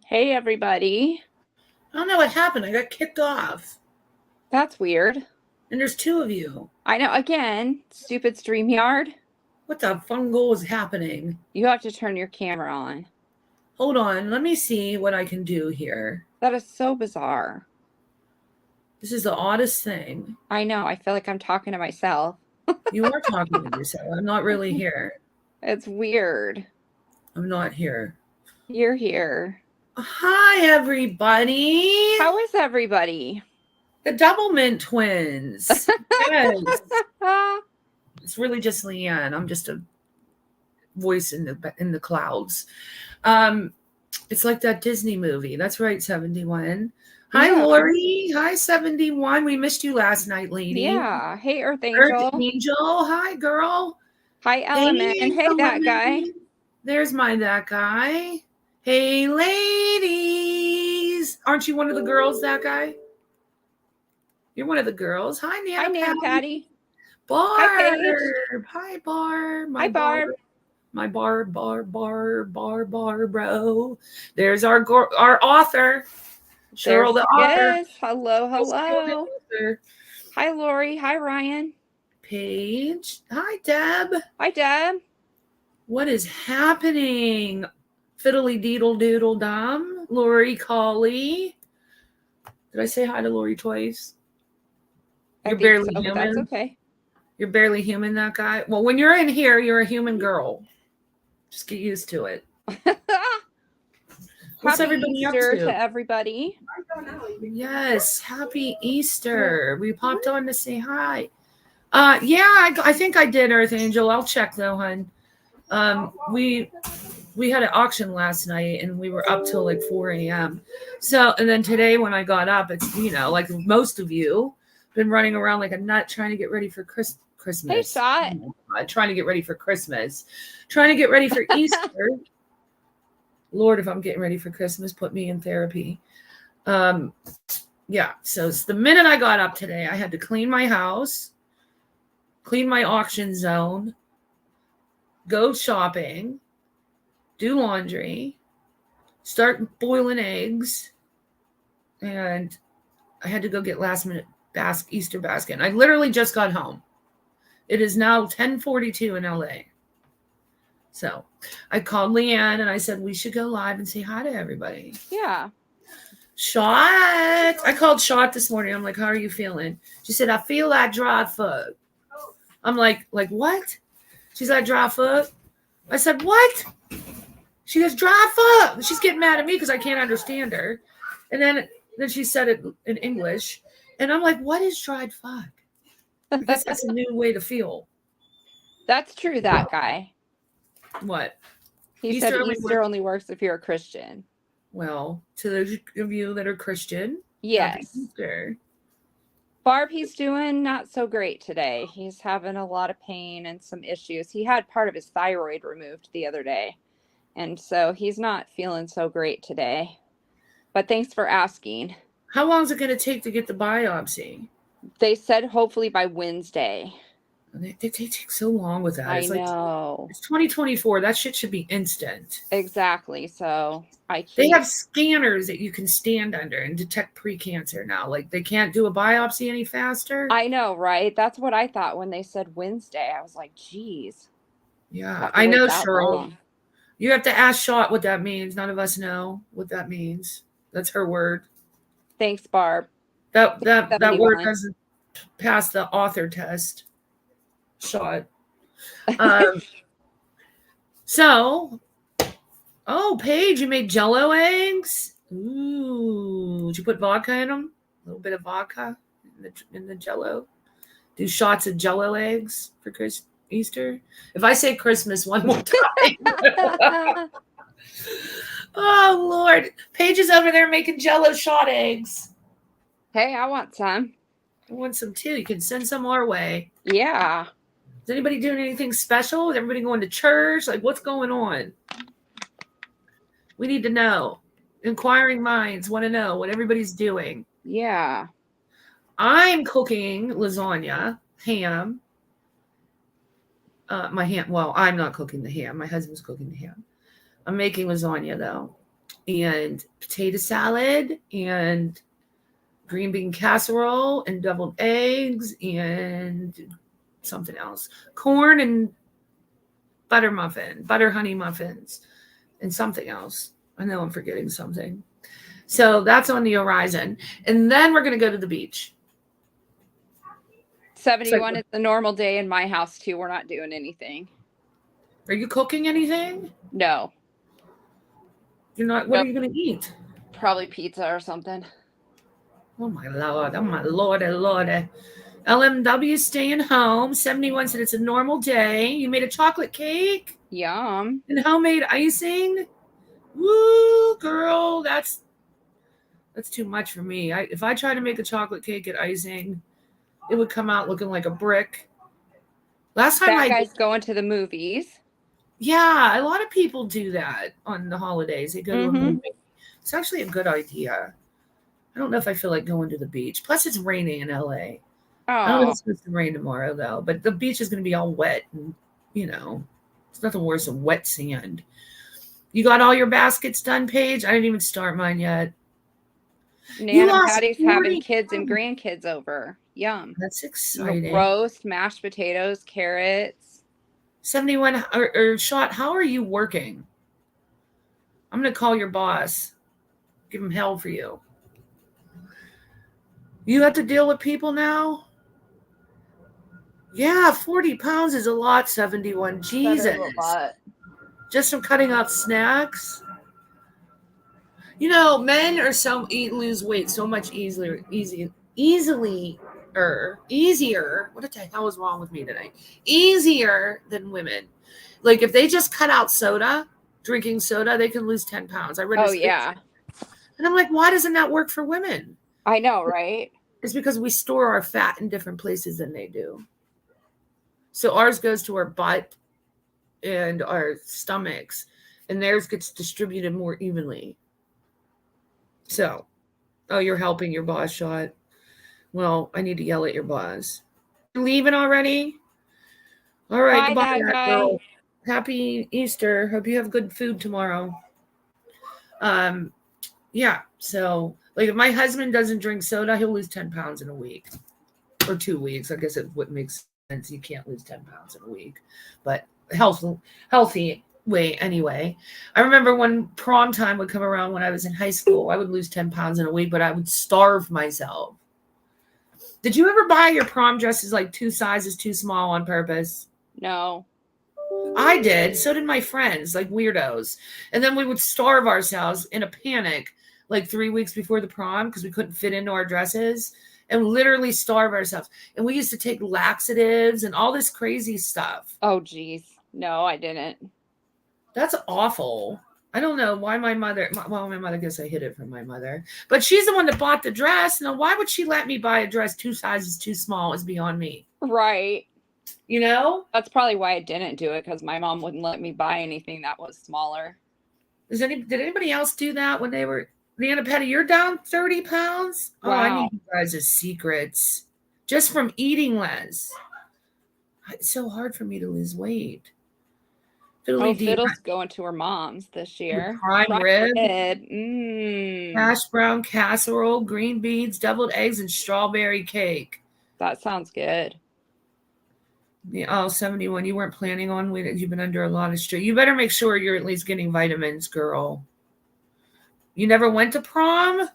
Hey, everybody. I don't know what happened. I got kicked off. That's weird. And there's two of you. I know. Again, stupid StreamYard. What the fungal is happening? You have to turn your camera on. Hold on. Let me see what I can do here. That is so bizarre. This is the oddest thing. I know. I feel like I'm talking to myself. You are talking to yourself. I'm not really here. It's weird. I'm not here. You're here. Hi, everybody. How is everybody? The Doublemint twins. Yes. It's really just Leanne. I'm just a voice in the clouds. It's like that Disney movie. That's right, 71. Hi, Yeah. Lori. Hi, 71. We missed you last night, lady. Yeah. Hey, Earth Angel. Earth Angel. Hi, girl. Hi, Element. Hey, that guy. There's that guy. Hey, ladies. Aren't you one of the girls, that guy? You're one of the girls. Hi, Nana. Hi, Nana Patty. Barb. Hi, Paige. Hi, Barb. Hi, Barb. My Barb, bro. There's our author. Cheryl, the author. Yes. Hello. Hi, Lori. Hi, Ryan. Paige. Hi, Deb. Hi, Deb. What is happening? Fiddly deedle doodle dum. Lori Colley. Did I say hi to Lori twice? You're barely human. That's okay. You're barely human, that guy. Well, when you're in here, you're a human girl. Just get used to it. What's everybody Easter up to? Everybody. Yes, happy Easter. We popped on to say hi. Yeah, I think I did, Earth Angel. I'll check though, hun. We had an auction last night and we were up till like 4 a.m. So, and then today when I got up, it's, like most of you, been running around like a nut trying to get ready for Christmas. Hey, Shot. Trying to get ready for Christmas. Trying to get ready for Easter. Lord, if I'm getting ready for Christmas, put me in therapy. Yeah, so it's the minute I got up today, I had to clean my house, clean my auction zone, go shopping, do laundry, start boiling eggs, and I had to go get last minute Easter basket. And I literally just got home. It is now 10:42 in LA. So I called Leanne and I said, we should go live and say hi to everybody. Yeah. Shot. I called Shot this morning. I'm like, how are you feeling? She said, I feel like dry foot. I'm like what? She's like, dry foot. I said, what? She goes, dry foot. She's getting mad at me because I can't understand her. And then she said it in English. And I'm like, what is dried fuck? I guess that's a new way to feel. That's true, that guy. What? He said Easter only works if you're a Christian. Well, to those of you that are Christian, yes. Barb, he's doing not so great today. He's having a lot of pain and some issues. He had part of his thyroid removed the other day. And so he's not feeling so great today. But thanks for asking. How long is it going to take to get the biopsy? They said hopefully by Wednesday. They take so long with that. I It's like know. it's 2024. That shit should be instant. Exactly. So They have scanners that you can stand under and detect precancer now. Like they can't do a biopsy any faster. I know, right? That's what I thought when they said Wednesday. I was like, geez. Yeah, I know, Cheryl. Long. You have to ask Shot what that means. None of us know what that means. That's her word. Thanks, Barb. That word doesn't pass the author test. Shot. So, Paige, you made Jello eggs. Ooh, did you put vodka in them? A little bit of vodka in the Jello. Do shots of Jello eggs for Easter. If I say Christmas one more time. Oh Lord, Paige is over there making Jello shot eggs. Hey, I want some. I want some too. You can send some our way. Yeah. Is anybody doing anything special? Is everybody going to church? Like, what's going on? We need to know. Inquiring minds want to know what everybody's doing. Yeah. I'm cooking lasagna, ham. Well, I'm not cooking the ham. My husband's cooking the ham. I'm making lasagna though, and potato salad, and green bean casserole, and deviled eggs, and something else. Corn and butter honey muffins, and something else. I know I'm forgetting something. So that's on the horizon. And then we're going to go to the beach. 71 is the normal day in my house too. We're not doing anything. Are you cooking anything? No. You're not? What are you going to eat? Probably pizza or something. Oh my Lord. Oh my Lordy, Lordy. LMW staying home. 71 said it's a normal day. You made a chocolate cake? Yum. And homemade icing? Woo, girl. That's too much for me. If I try to make a chocolate cake at icing, it would come out looking like a brick. Last time that guy's going to the movies. Yeah, a lot of people do that on the holidays. They go to a movie. It's actually a good idea. I don't know if I feel like going to the beach. Plus, it's raining in LA. I don't know if it's supposed to rain tomorrow, though. But the beach is going to be all wet. And, it's nothing worse than wet sand. You got all your baskets done, Paige? I didn't even start mine yet. Nan and Patty's having kids and grandkids over. Yum. That's exciting. Roast, mashed potatoes, carrots. 71 or Shot, how are you working? I'm going to call your boss. Give him hell for you. You have to deal with people now? Yeah, 40 pounds is a lot, 71. Jesus. That is a lot. Just from cutting out snacks? Men are lose weight so much easier. What the hell is wrong with me today? Easier than women. Like if they just cut out drinking soda, they can lose 10 pounds. I read this. Oh, yeah. And I'm like, why doesn't that work for women? I know, right? It's because we store our fat in different places than they do. So ours goes to our butt and our stomachs, and theirs gets distributed more evenly. So, you're helping your boss, Shot. Well, I need to yell at your boss. You're leaving already? All right, goodbye, girl. Happy Easter. Hope you have good food tomorrow. Yeah. So, like, if my husband doesn't drink soda, he'll lose 10 pounds in a week or 2 weeks. I guess it would make sense. You can't lose 10 pounds in a week, but healthy way anyway. I remember when prom time would come around when I was in high school, I would lose 10 pounds in a week, but I would starve myself. Did you ever buy your prom dresses like 2 sizes too small on purpose? No. I did. So did my friends, like weirdos. And then we would starve ourselves in a panic like 3 weeks before the prom because we couldn't fit into our dresses and literally starve ourselves. And we used to take laxatives and all this crazy stuff. Oh, geez. No, I didn't. That's awful. I don't know why my mother, I guess I hid it from my mother, but she's the one that bought the dress. Now, why would she let me buy a dress 2 sizes too small is beyond me. Right. That's probably why I didn't do it, because my mom wouldn't let me buy anything that was smaller. Did anybody else do that when they were Nana Petty, you're down 30 pounds? Oh, I Wow. need you guys' secrets. Just from eating less. It's so hard for me to lose weight. Oh, Fiddly dee, Fiddle's going to her mom's this year. prime Prime rib, rib. Mmm. hash brown casserole, green beans, deviled eggs, and strawberry cake. That sounds good. Yeah, oh, 71. You weren't planning on weight. You've been under a lot of stress. You better make sure you're at least getting vitamins, girl. You never went to prom?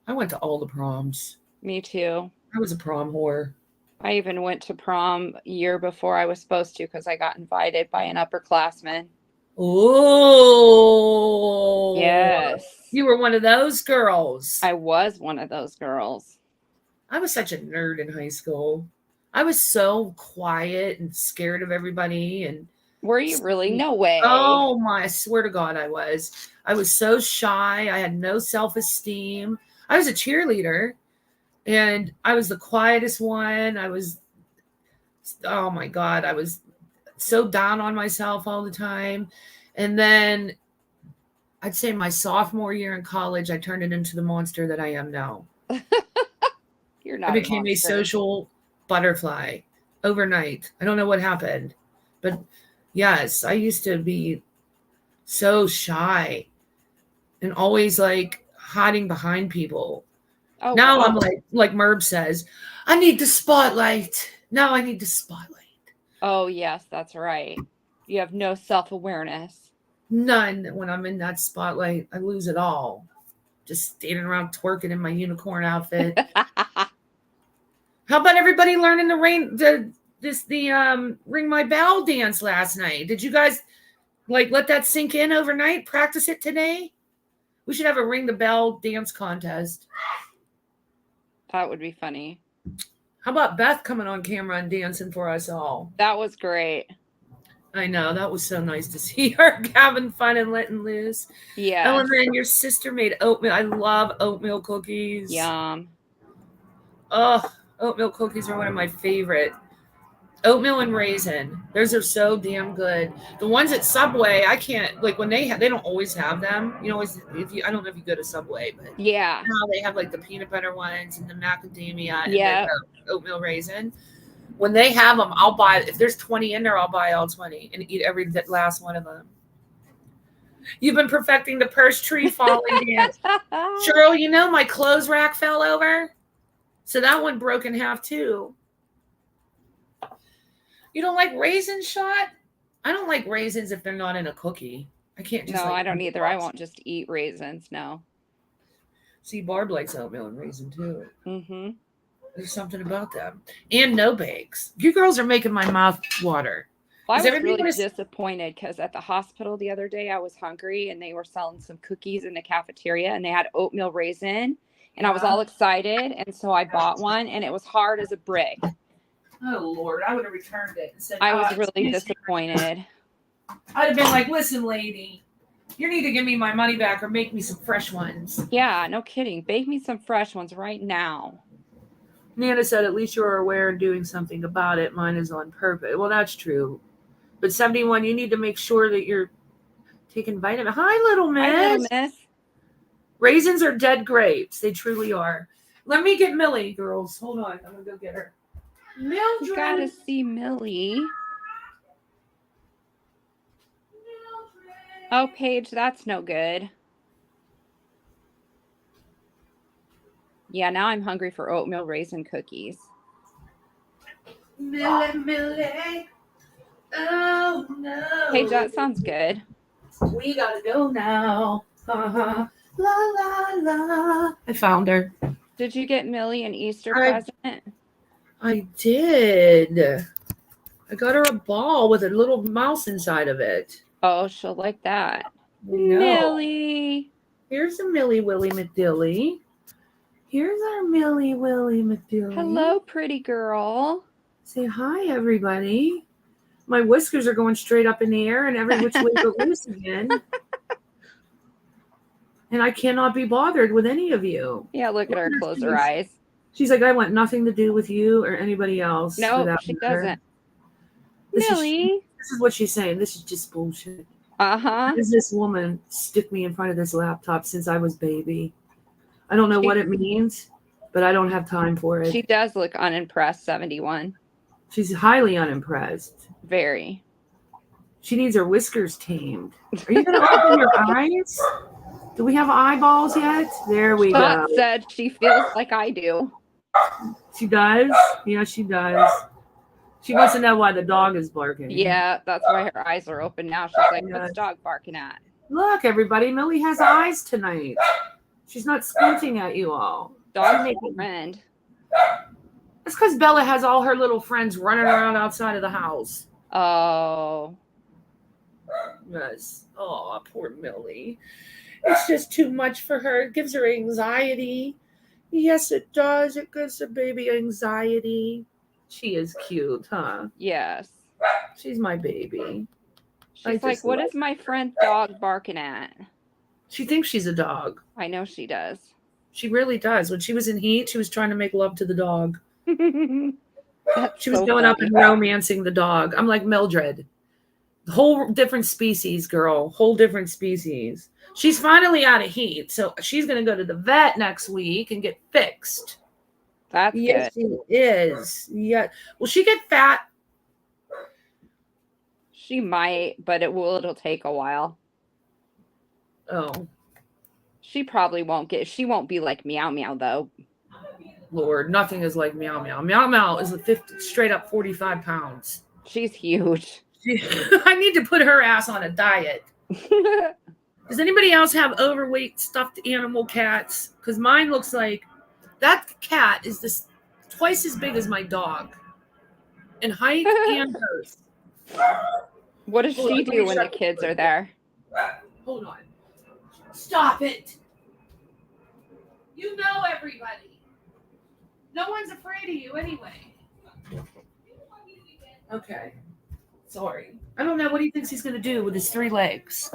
I went to all the proms. Me too. I was a prom whore. I even went to prom a year before I was supposed to because I got invited by an upperclassman. Oh, Yes. you were one of those girls. I was one of those girls. I was such a nerd in high school. I was so quiet and scared of everybody. And Were you really? No way. oh my, I swear to God, I was. I was so shy. I had no self-esteem. I was a cheerleader and I was the quietest one. Oh my God, I was so down on myself all the time. And then I'd say my sophomore year in college, I turned it into the monster that I am now. You're not. I became a social butterfly overnight. I don't know what happened, but yes, I used to be so shy and always like hiding behind people. Oh, Now wow. I'm like Merb says, I need the spotlight. Now I need the spotlight. Oh, yes, that's right. You have no self-awareness. None. When I'm in that spotlight, I lose it all. Just standing around twerking in my unicorn outfit. How about everybody learning the ring my bell dance last night? Did you guys let that sink in overnight? Practice it today? We should have a ring the bell dance contest. That would be funny. How about Beth coming on camera and dancing for us all? That was great. I know. That was so nice to see her having fun and letting loose. Yeah. Oh, and then your sister made oatmeal. I love oatmeal cookies. Yum. Oh, oatmeal cookies are one of my favorite. Oatmeal and raisin. Those are so damn good. The ones at Subway, I can't when they don't always have them. I don't know if you go to Subway, but yeah, now they have the peanut butter ones and the macadamia and yeah, the oatmeal raisin. When they have them, I'll buy. If there's 20 in there, I'll buy all 20 and eat every last one of them. You've been perfecting the purse tree falling dance. Cheryl, my clothes rack fell over. So that one broke in half too. You don't like raisin shot? I don't like raisins if they're not in a cookie. I can't just. No, I don't either. I won't just eat raisins. No. See, Barb likes oatmeal and raisin too. Mm-hmm. There's something about them. And no bakes. You girls are making my mouth water. Well, I was really disappointed because at the hospital the other day I was hungry and they were selling some cookies in the cafeteria and they had oatmeal raisin and I was all excited and so I bought one and it was hard as a brick. Oh Lord, I would have returned it and said I was really disappointed. I'd have been like, listen, lady, you need to give me my money back or make me some fresh ones. Yeah, no kidding. Bake me some fresh ones right now. Nana said, at least you're aware and doing something about it. Mine is on purpose. Well, that's true. But 71, you need to make sure that you're taking vitamin. Hi, little miss. Hi, little miss. Raisins are dead grapes. They truly are. Let me get Millie, girls. Hold on. I'm going to go get her. Mildred. You got to see Millie. Oh, Paige, that's no good. Yeah, now I'm hungry for oatmeal raisin cookies. Millie. Oh, no. Paige, that sounds good. We got to go now. La, la, la. I found her. Did you get Millie an Easter present? I did. I got her a ball with a little mouse inside of it. Oh, she'll like that. No. Millie. Here's a Millie Willie McDilly. Here's our Millie Willie McDilly. Hello, pretty girl. Say hi, everybody. My whiskers are going straight up in the air and every which way but loose again. And I cannot be bothered with any of you. Yeah, look at her. Close her eyes. She's like, I want nothing to do with you or anybody else. No, she doesn't. Millie. This is what she's saying. This is just bullshit. Uh-huh. Does this woman stick me in front of this laptop since I was baby? I don't know what it means, but I don't have time for it. She does look unimpressed, 71. She's highly unimpressed. Very. She needs her whiskers tamed. Are you going to open your eyes? Do we have eyeballs yet? There we Scott go. said she feels like I do. She does? Yeah, she does. She wants to know why the dog is barking. Yeah, that's why her eyes are open now. She's like, what's dog barking at? Look, everybody, Millie has eyes tonight. She's not squinting at you all. Dog's a friend. It's because Bella has all her little friends running around outside of the house. Oh. Yes. Oh, poor Millie. It's just too much for her. It gives her anxiety. Yes, it does. It gives the baby anxiety. She is cute, huh? Yes. She's my baby. She's like, what is my friend dog barking at? She thinks she's a dog. I know she does. She really does. When she was in heat, she was trying to make love to the dog. She was going up and romancing the dog. I'm like, Mildred, whole different species, girl. Whole different species. She's finally out of heat, so she's going to go to the vet next week and get fixed. That's yes, good. She is. Yeah. Will she get fat? She might, but it'll take a while. Oh. She probably won't get. She won't be like Meow Meow though. Lord, nothing is like Meow Meow. Meow Meow is straight up 45 pounds. She's huge. I need to put her ass on a diet. Does anybody else have overweight stuffed animal cats? Because mine looks like that cat is twice as big as my dog in height and girth. What does she do when the kids are there? Hold on. Stop it. You know everybody. No one's afraid of you anyway. Okay. Sorry. I don't know what he thinks he's going to do with his 3 legs.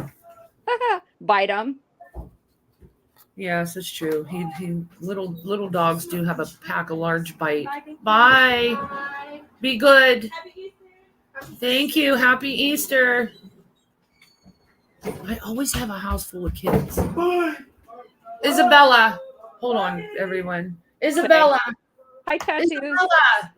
Bite him. Yes, that's true. He little dogs do have a pack a large bite. Bye. Bye. Be good. Thank you. Happy Easter. I always have a house full of kids. Bye. Isabella. Hold on, everyone. Isabella. Hi, Tattoos. Isabella.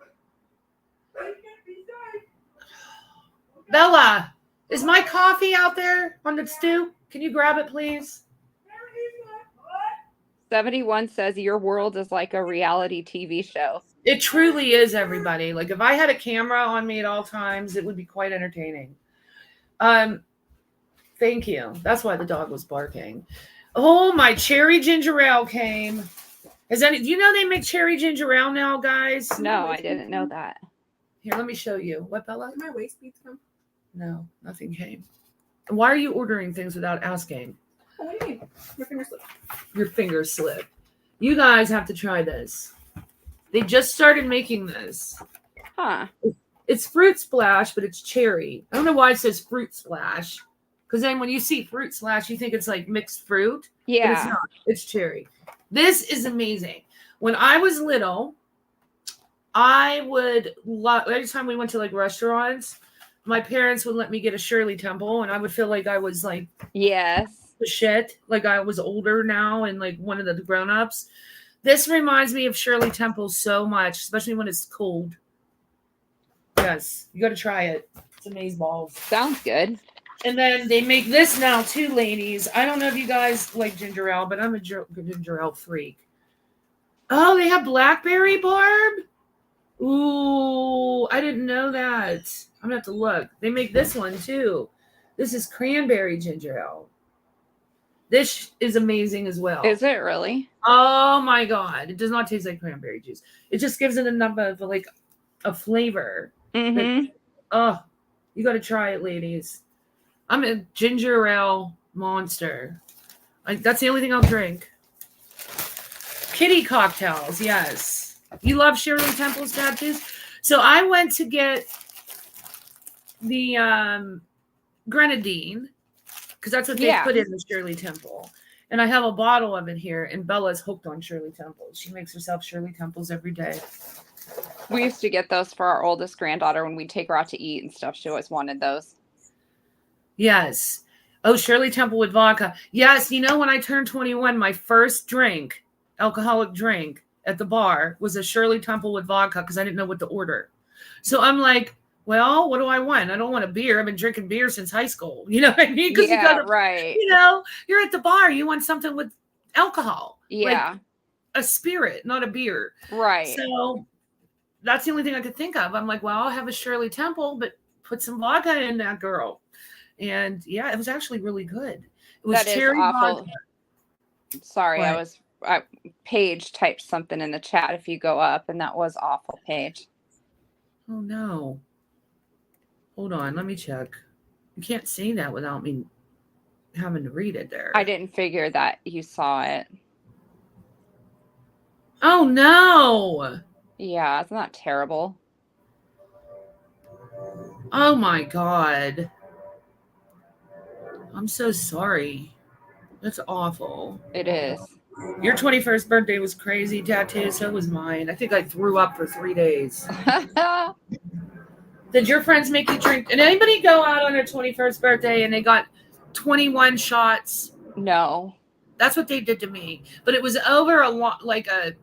Bella, is my coffee out there on the stew? Can you grab it, please? 71 says your world is like a reality TV show. It truly is, everybody. Like if I had a camera on me at all times, it would be quite entertaining. Thank you. That's why the dog was barking. Oh, my cherry ginger ale came. Do you know they make cherry ginger ale now, guys? No, I didn't know that. Here, let me show you. What, Bella? Did my waist beads come? No, nothing came. Why are you ordering things without asking? Oh, what do you mean? Your finger slipped. Your fingers slip. You guys have to try this. They just started making this. Huh. It's fruit splash, but it's cherry. I don't know why it says fruit splash. Because then when you see fruit splash, you think it's like mixed fruit. Yeah. But it's not. It's cherry. This is amazing. When I was little, I would every time we went to like restaurants, my parents would let me get a Shirley Temple, and I would feel like I was like, yes, the shit, like I was older now and like one of the grown-ups. This reminds me of Shirley Temple so much, especially when it's cold. Yes, you got to try it. It's amazeballs. Sounds good. And then they make this now too, ladies. I don't know if you guys like ginger ale, but I'm a ginger ale freak. Oh, they have blackberry, Barb? Ooh, I didn't know that. I'm going to have to look. They make this one too. This is cranberry ginger ale. This is amazing as well. Is it really? Oh my God. It does not taste like cranberry juice. It just gives it enough of like a flavor. Mm-hmm. Oh, you got to try it, ladies. I'm a ginger ale monster. That's the only thing I'll drink. Kitty cocktails, yes. You love Shirley Temple's tattoos? So I went to get the grenadine, because that's what they put in the Shirley Temple. And I have a bottle of it here, and Bella's hooked on Shirley Temples. She makes herself Shirley Temples every day. We used to get those for our oldest granddaughter when we'd take her out to eat and stuff. She always wanted those. Yes. Oh, Shirley Temple with vodka. Yes, you know, when I turned 21, my first drink, alcoholic drink at the bar was a Shirley Temple with vodka because I didn't know what to order. So I'm like, well, what do I want? I don't want a beer. I've been drinking beer since high school. You know what I mean? Because Yeah, right. you know, you're at the bar. You want something with alcohol. Yeah. Like a spirit, not a beer. Right. So that's the only thing I could think of. I'm like, well, I'll have a Shirley Temple, but put some vodka in that girl. And yeah, it was actually really good. It was That is cherry awful. vodka. Sorry, What? Paige typed something in the chat if you go up, and that was awful, Paige. Oh no. Hold on, let me check. You can't see that without me having to read it there. I didn't figure that you saw it. Oh no. Yeah, isn't that terrible? Oh my God. I'm so sorry. That's awful. It is. Your 21st birthday was crazy, tattoo. So was mine. I think I threw up for 3 days. Did your friends make you drink? Did anybody go out on their 21st birthday and they got 21 shots? No. That's what they did to me. But it was over a lot,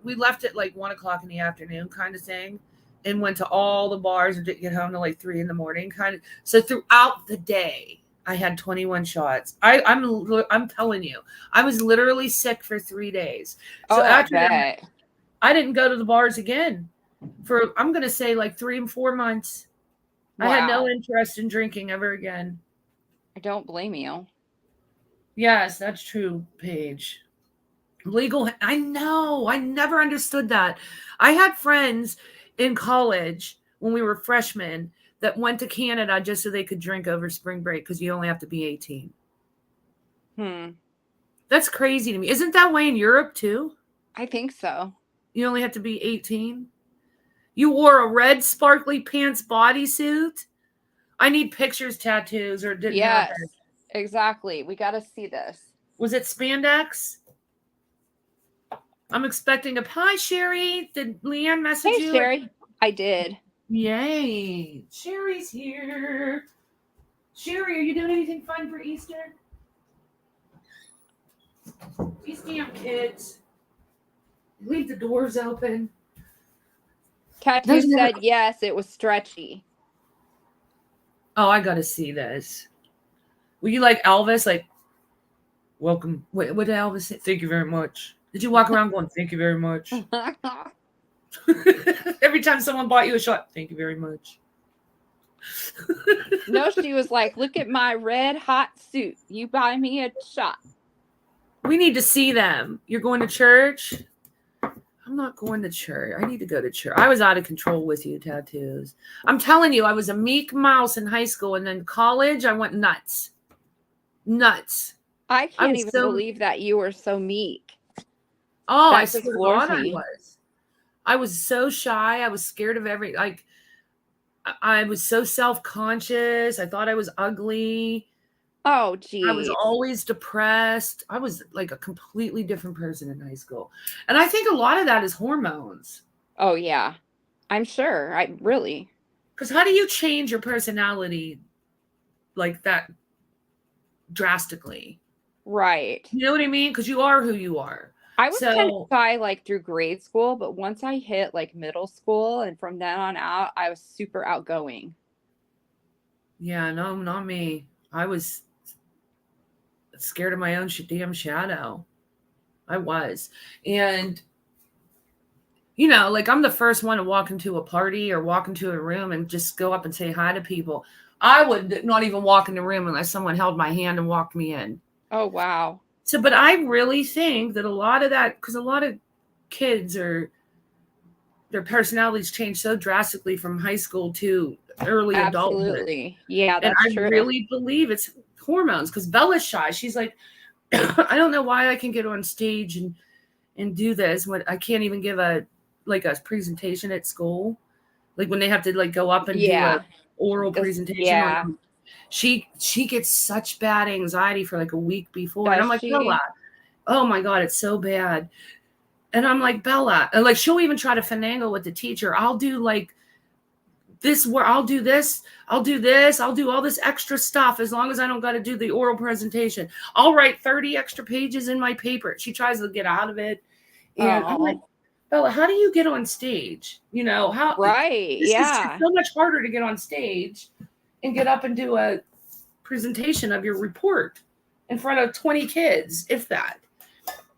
we left at like 1 o'clock in the afternoon kind of thing and went to all the bars and didn't get home till like 3 in the morning kind of. So throughout the day, I had 21 shots. I'm telling you, I was literally sick for 3 days. So after that, I didn't go to the bars again for, I'm going to say like 3 and 4 months. Wow. I had no interest in drinking ever again. I don't blame you. Yes, that's true, Paige. Legal. I know. I never understood that. I had friends in college when we were freshmen that went to Canada just so they could drink over spring break because you only have to be 18. That's crazy to me. Isn't that way in Europe too? I think so. You only have to be 18. You wore a red sparkly pants bodysuit. I need pictures, tattoos, or didn't happen. Exactly. We got to see this. Was it spandex? I'm expecting hi, Sherry. Did Leanne message you? Hey, Sherry. I did. Yay. Sherry's here. Sherry, are you doing anything fun for Easter? These damn kids. Leave the doors open. Tattoo said yes, it was stretchy. Oh, I got to see this. Were you like Elvis? Like, welcome. What did Elvis say? Thank you very much. Did you walk around going, thank you very much? Every time someone bought you a shot, thank you very much. No, she was like, look at my red hot suit. You buy me a shot. We need to see them. You're going to church? I'm not going to church. I need to go to church. I was out of control with you, tattoos. I'm telling you, I was a meek mouse in high school, and then college, I went nuts. Nuts. I can't even believe that you were so meek. Oh, I swear to God, I was. I was so shy. I was scared of I was so self-conscious. I thought I was ugly. Oh, geez. I was always depressed. I was like a completely different person in high school. And I think a lot of that is hormones. Oh, yeah. I'm sure. Really. Because how do you change your personality like that drastically? Right. You know what I mean? Because you are who you are. I was kind of shy like through grade school, but once I hit like middle school and from then on out, I was super outgoing. Yeah, no, not me. I was scared of my own damn shadow. I was. And, you know, like I'm the first one to walk into a party or walk into a room and just go up and say hi to people. I would not even walk in the room unless someone held my hand and walked me in. Oh, wow. So, but I really think that a lot of that, because a lot of kids their personalities change so drastically from high school to early adulthood. Absolutely. Yeah, that's true. And I really believe it's hormones, because Bella's shy. She's like, I don't know why I can get on stage and do this when I can't even give a presentation at school. Like when they have to like go up and do a oral presentation. Yeah. She gets such bad anxiety for like a week before. And I'm like, Bella, oh my God, it's so bad. And I'm like, Bella, and like she'll even try to finagle with the teacher. I'll do like this where I'll do this, I'll do this, I'll do all this extra stuff as long as I don't got to do the oral presentation. I'll write 30 extra pages in my paper. She tries to get out of it. And I'm like, Bella, how do you get on stage? You know, how Right. this Yeah. is so much harder to get on stage and get up and do a presentation of your report in front of 20 kids, if that.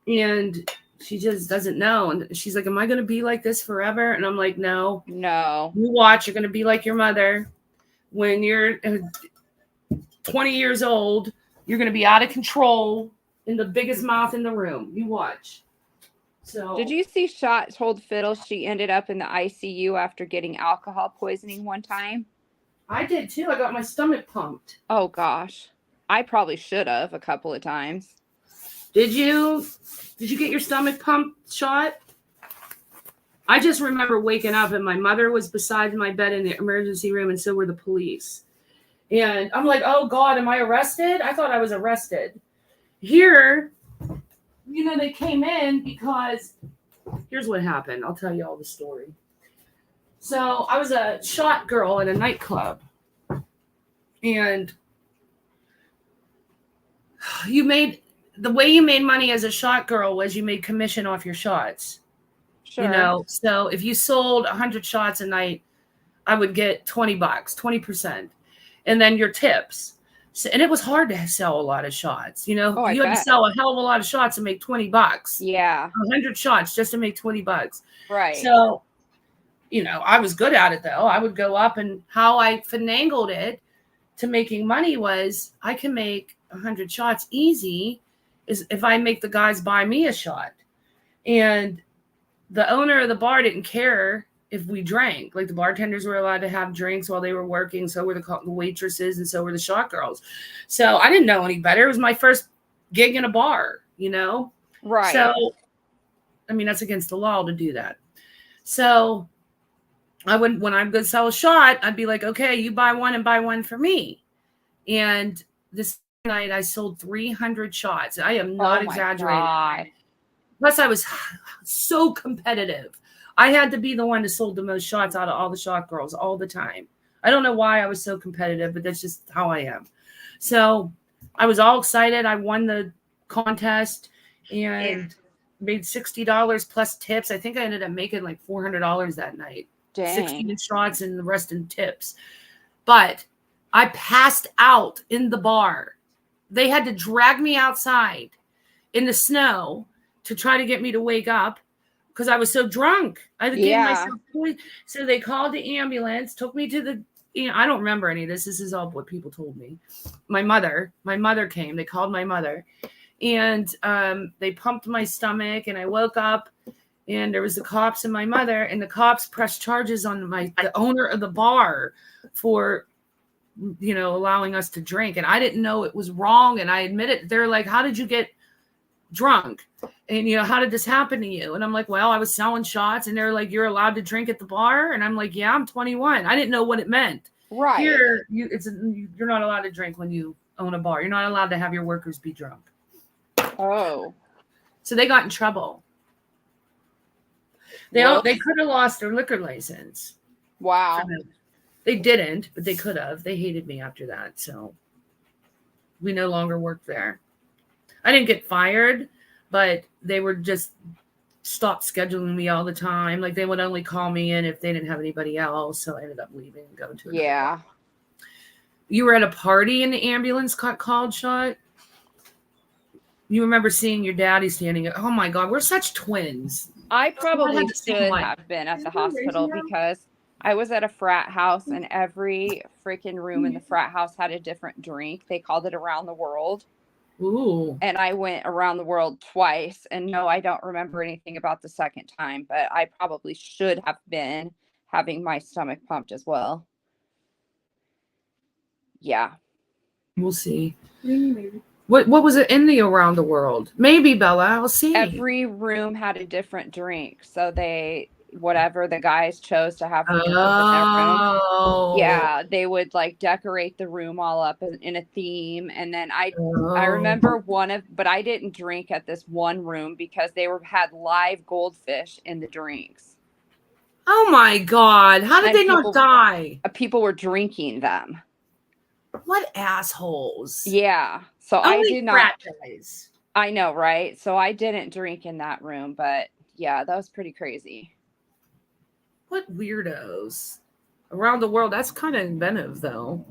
And she just doesn't know. And she's like, am I going to be like this forever? And I'm like, no. You watch, you're going to be like your mother. When you're 20 years old, you're going to be out of control in the biggest mouth in the room. You watch. So did you see Shot told Fiddle she ended up in the ICU after getting alcohol poisoning one time? I did too. I got my stomach pumped. Oh gosh. I probably should have a couple of times. Did you get your stomach pumped shot? I just remember waking up and my mother was beside my bed in the emergency room and so were the police. And I'm like, oh God, am I arrested? I thought I was arrested. Here, you know, they came in because here's what happened. I'll tell you all the story. So I was a shot girl at a nightclub. And the way you made money as a shot girl was you made commission off your shots. Sure. You know, so if you sold 100 shots a night, I would get $20, 20%. And then your tips. So, and it was hard to sell a lot of shots. You know, you had to sell a hell of a lot of shots to make $20. Yeah. 100 shots just to make $20. Right. So, you know, I was good at it though. I would go up, and how I finagled it to making money was I can make 100 shots easy is if I make the guys buy me a shot. And the owner of the bar didn't care if we drank. Like the bartenders were allowed to have drinks while they were working. So were the waitresses, and so were the shot girls. So I didn't know any better. It was my first gig in a bar, you know? Right. So, I mean, that's against the law to do that. So when I would sell a shot, I'd be like, okay, you buy one and buy one for me. And this night I sold 300 shots. I am not exaggerating. God. Plus I was so competitive. I had to be the one that sold the most shots out of all the shot girls all the time. I don't know why I was so competitive, but that's just how I am. So I was all excited. I won the contest and made $60 plus tips. I think I ended up making like $400 that night. Dang. 16 shots and the rest in tips. But I passed out in the bar. They had to drag me outside in the snow to try to get me to wake up because I was so drunk. I gave myself poison. So they called the ambulance, took me to the, I don't remember any of this. This is all what people told me. My mother came. They called my mother, and they pumped my stomach, and I woke up, and there was the cops and my mother, and the cops pressed charges on the owner of the bar for, you know, allowing us to drink. And I didn't know it was wrong. And I admit it. They're like, how did you get drunk? And, you know, how did this happen to you? And I'm like, well, I was selling shots. And they're like, you're allowed to drink at the bar? And I'm like, yeah, I'm 21. I didn't know what it meant. Right. Here, you're not allowed to drink when you own a bar. You're not allowed to have your workers be drunk. Oh. So they got in trouble. They could have lost their liquor license. Wow. They didn't, but they could have. They hated me after that. So we no longer worked there. I didn't get fired, but they were just stopped scheduling me all the time. Like they would only call me in if they didn't have anybody else. So I ended up leaving and going to another bar. You were at a party and the ambulance got called, Shot? You remember seeing your daddy standing up. Oh my God, we're such twins. I probably should have been at the hospital because I was at a frat house and every freaking room in the frat house had a different drink. They called it Around the World. Ooh. And I went around the world twice. And no, I don't remember anything about the second time, but I probably should have been having my stomach pumped as well. Yeah. We'll see. Maybe. What was it in the Around the World? Maybe, Bella. I'll see. Every room had a different drink. So whatever the guys chose to have in their room. Yeah, they would like decorate the room all up in a theme. And then I remember but I didn't drink at this one room because they had live goldfish in the drinks. Oh my God. How did And they not die? People were drinking them. What assholes. Yeah. So I Only did not. frat guys. I know, right? So I didn't drink in that room, but yeah, that was pretty crazy. What weirdos. Around the world. That's kind of inventive, though.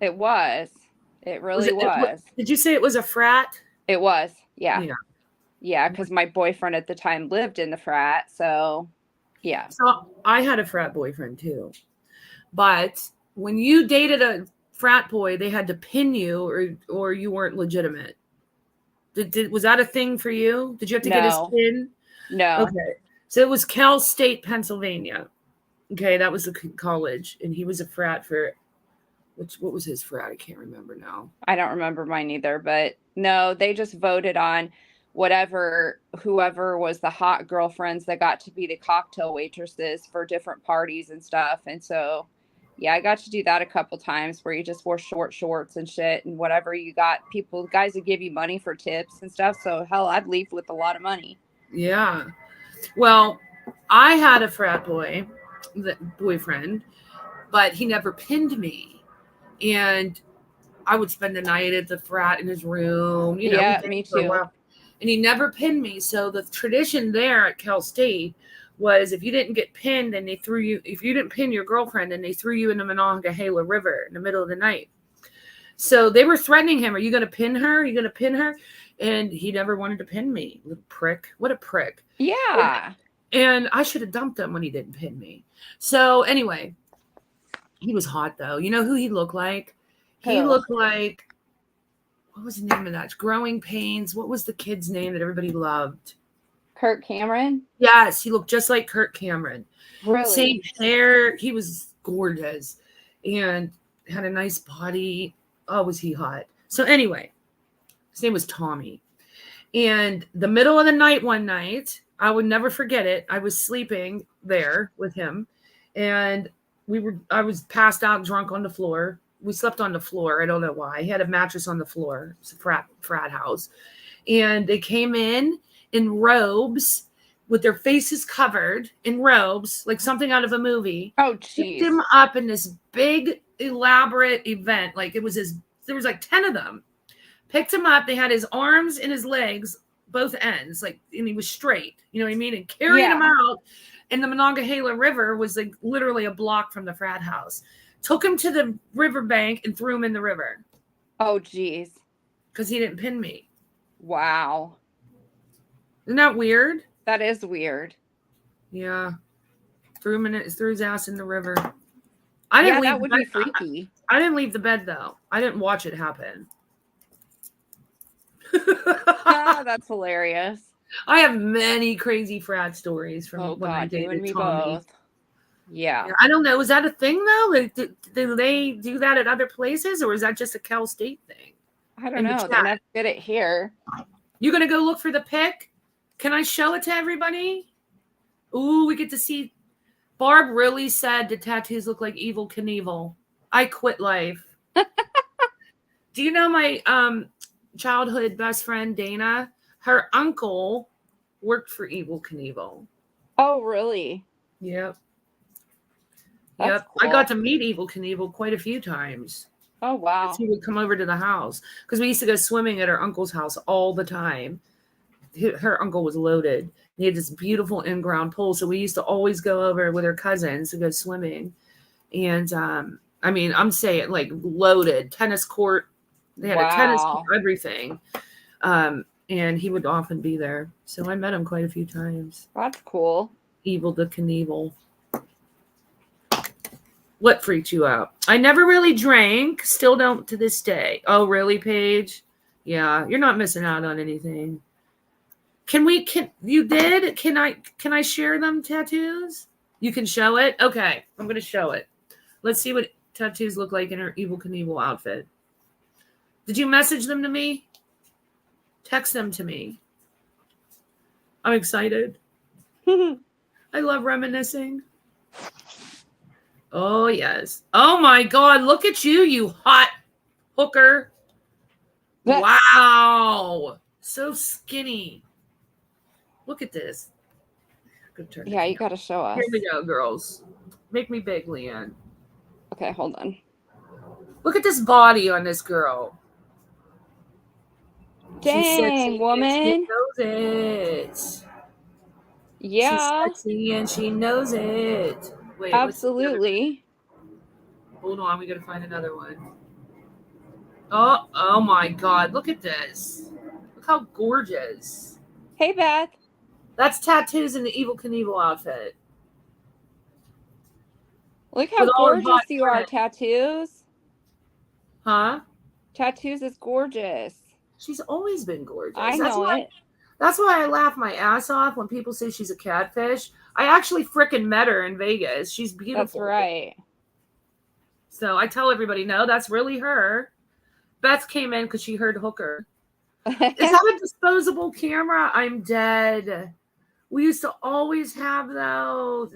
It was. It really was. Did you say it was a frat? It was. Yeah. Yeah. Yeah, because my boyfriend at the time lived in the frat. So, yeah. So I had a frat boyfriend too. But when you dated a frat boy, they had to pin you or you weren't legitimate. Was that a thing for you? Did you have to get his pin? No. Okay. So it was Cal State, Pennsylvania. Okay, that was the college. And he was a frat for what was his frat? I can't remember now. I don't remember mine either, but no, they just voted on whoever was the hot girlfriends that got to be the cocktail waitresses for different parties and stuff. And so, yeah, I got to do that a couple times where you just wore short shorts and shit and whatever you got. Guys would give you money for tips and stuff. So hell, I'd leave with a lot of money. Yeah. Well, I had a frat boyfriend, but he never pinned me. And I would spend the night at the frat in his room. Yeah, me too. And he never pinned me. So the tradition there at Cal State was if you didn't get pinned and if you didn't pin your girlfriend, and they threw you in the Monongahela River in the middle of the night. So they were threatening him. Are you going to pin her? Are you going to pin her? And he never wanted to pin me. Little prick. What a prick. Yeah. And I should have dumped him when he didn't pin me. So anyway, he was hot though. You know who he looked like? He looked like, what was the name of that? Growing Pains. What was the kid's name that everybody loved? Kirk Cameron? Yes, he looked just like Kirk Cameron. Really? Same hair. He was gorgeous and had a nice body. Oh, was he hot? So anyway, his name was Tommy. And the middle of the night one night, I would never forget it. I was sleeping there with him, and I was passed out drunk on the floor. We slept on the floor. I don't know why. He had a mattress on the floor. It's a frat house. And they came in robes with their faces covered in robes, like something out of a movie. Oh, geez. Picked him up in this big, elaborate event. Like there was like 10 of them. Picked him up. They had his arms and his legs, both ends, and he was straight. You know what I mean? And carried him out. And the Monongahela River was like literally a block from the frat house. Took him to the riverbank and threw him in the river. Oh, geez. Because he didn't pin me. Wow. Isn't that weird? That is weird. Yeah. Threw his ass in the river. That would be freaky. I didn't leave the bed, though. I didn't watch it happen. That's hilarious. I have many crazy frat stories from when I dated Tommy. Both. Yeah. I don't know. Is that a thing, though? Do they do that at other places, or is that just a Cal State thing? I don't know. They never did it here. You going to go look for the pic? Can I show it to everybody? Ooh, we get to see. Barb really said the tattoos look like Evel Knievel. I quit life. Do you know my childhood best friend, Dana? Her uncle worked for Evel Knievel. Oh, really? Yep. That's cool. I got to meet Evel Knievel quite a few times. Oh, wow. He would come over to the house because we used to go swimming at her uncle's house all the time. Her uncle was loaded. He had this beautiful in-ground pool, so we used to always go over with her cousins to go swimming. And I'm saying like loaded tennis court. They had a tennis court, everything. And he would often be there. So I met him quite a few times. That's cool. Evel the Knievel. What freaked you out? I never really drank. Still don't to this day. Oh, really, Paige? Yeah, you're not missing out on anything. You did? Can I share them tattoos? You can show it? Okay, I'm going to show it. Let's see what tattoos look like in her Evel Knievel outfit. Did you message them to me? Text them to me. I'm excited. I love reminiscing. Oh, yes. Oh, my God. Look at you, you hot hooker. Wow. So skinny. Look at this. Good turn. Yeah, you got to show us. Here we go, girls. Make me big, Leanne. Okay, hold on. Look at this body on this girl. She's Dang, sexy woman. and she knows it. Yeah, She's sexy and she knows it. Wait, absolutely. Hold on, we gotta find another one. Oh my God! Look at this. Look how gorgeous. Hey, Beth. That's tattoos in the Evil Knievel outfit. Look how With all her gorgeous hot you are, print. Tattoos. Huh? Tattoos is gorgeous. She's always been gorgeous. I know it. That's why I laugh my ass off when people say she's a catfish. I actually frickin' met her in Vegas. She's beautiful. That's right. So I tell everybody, no, that's really her. Beth came in because she heard Hooker. Is that a disposable camera? I'm dead. We used to always have those.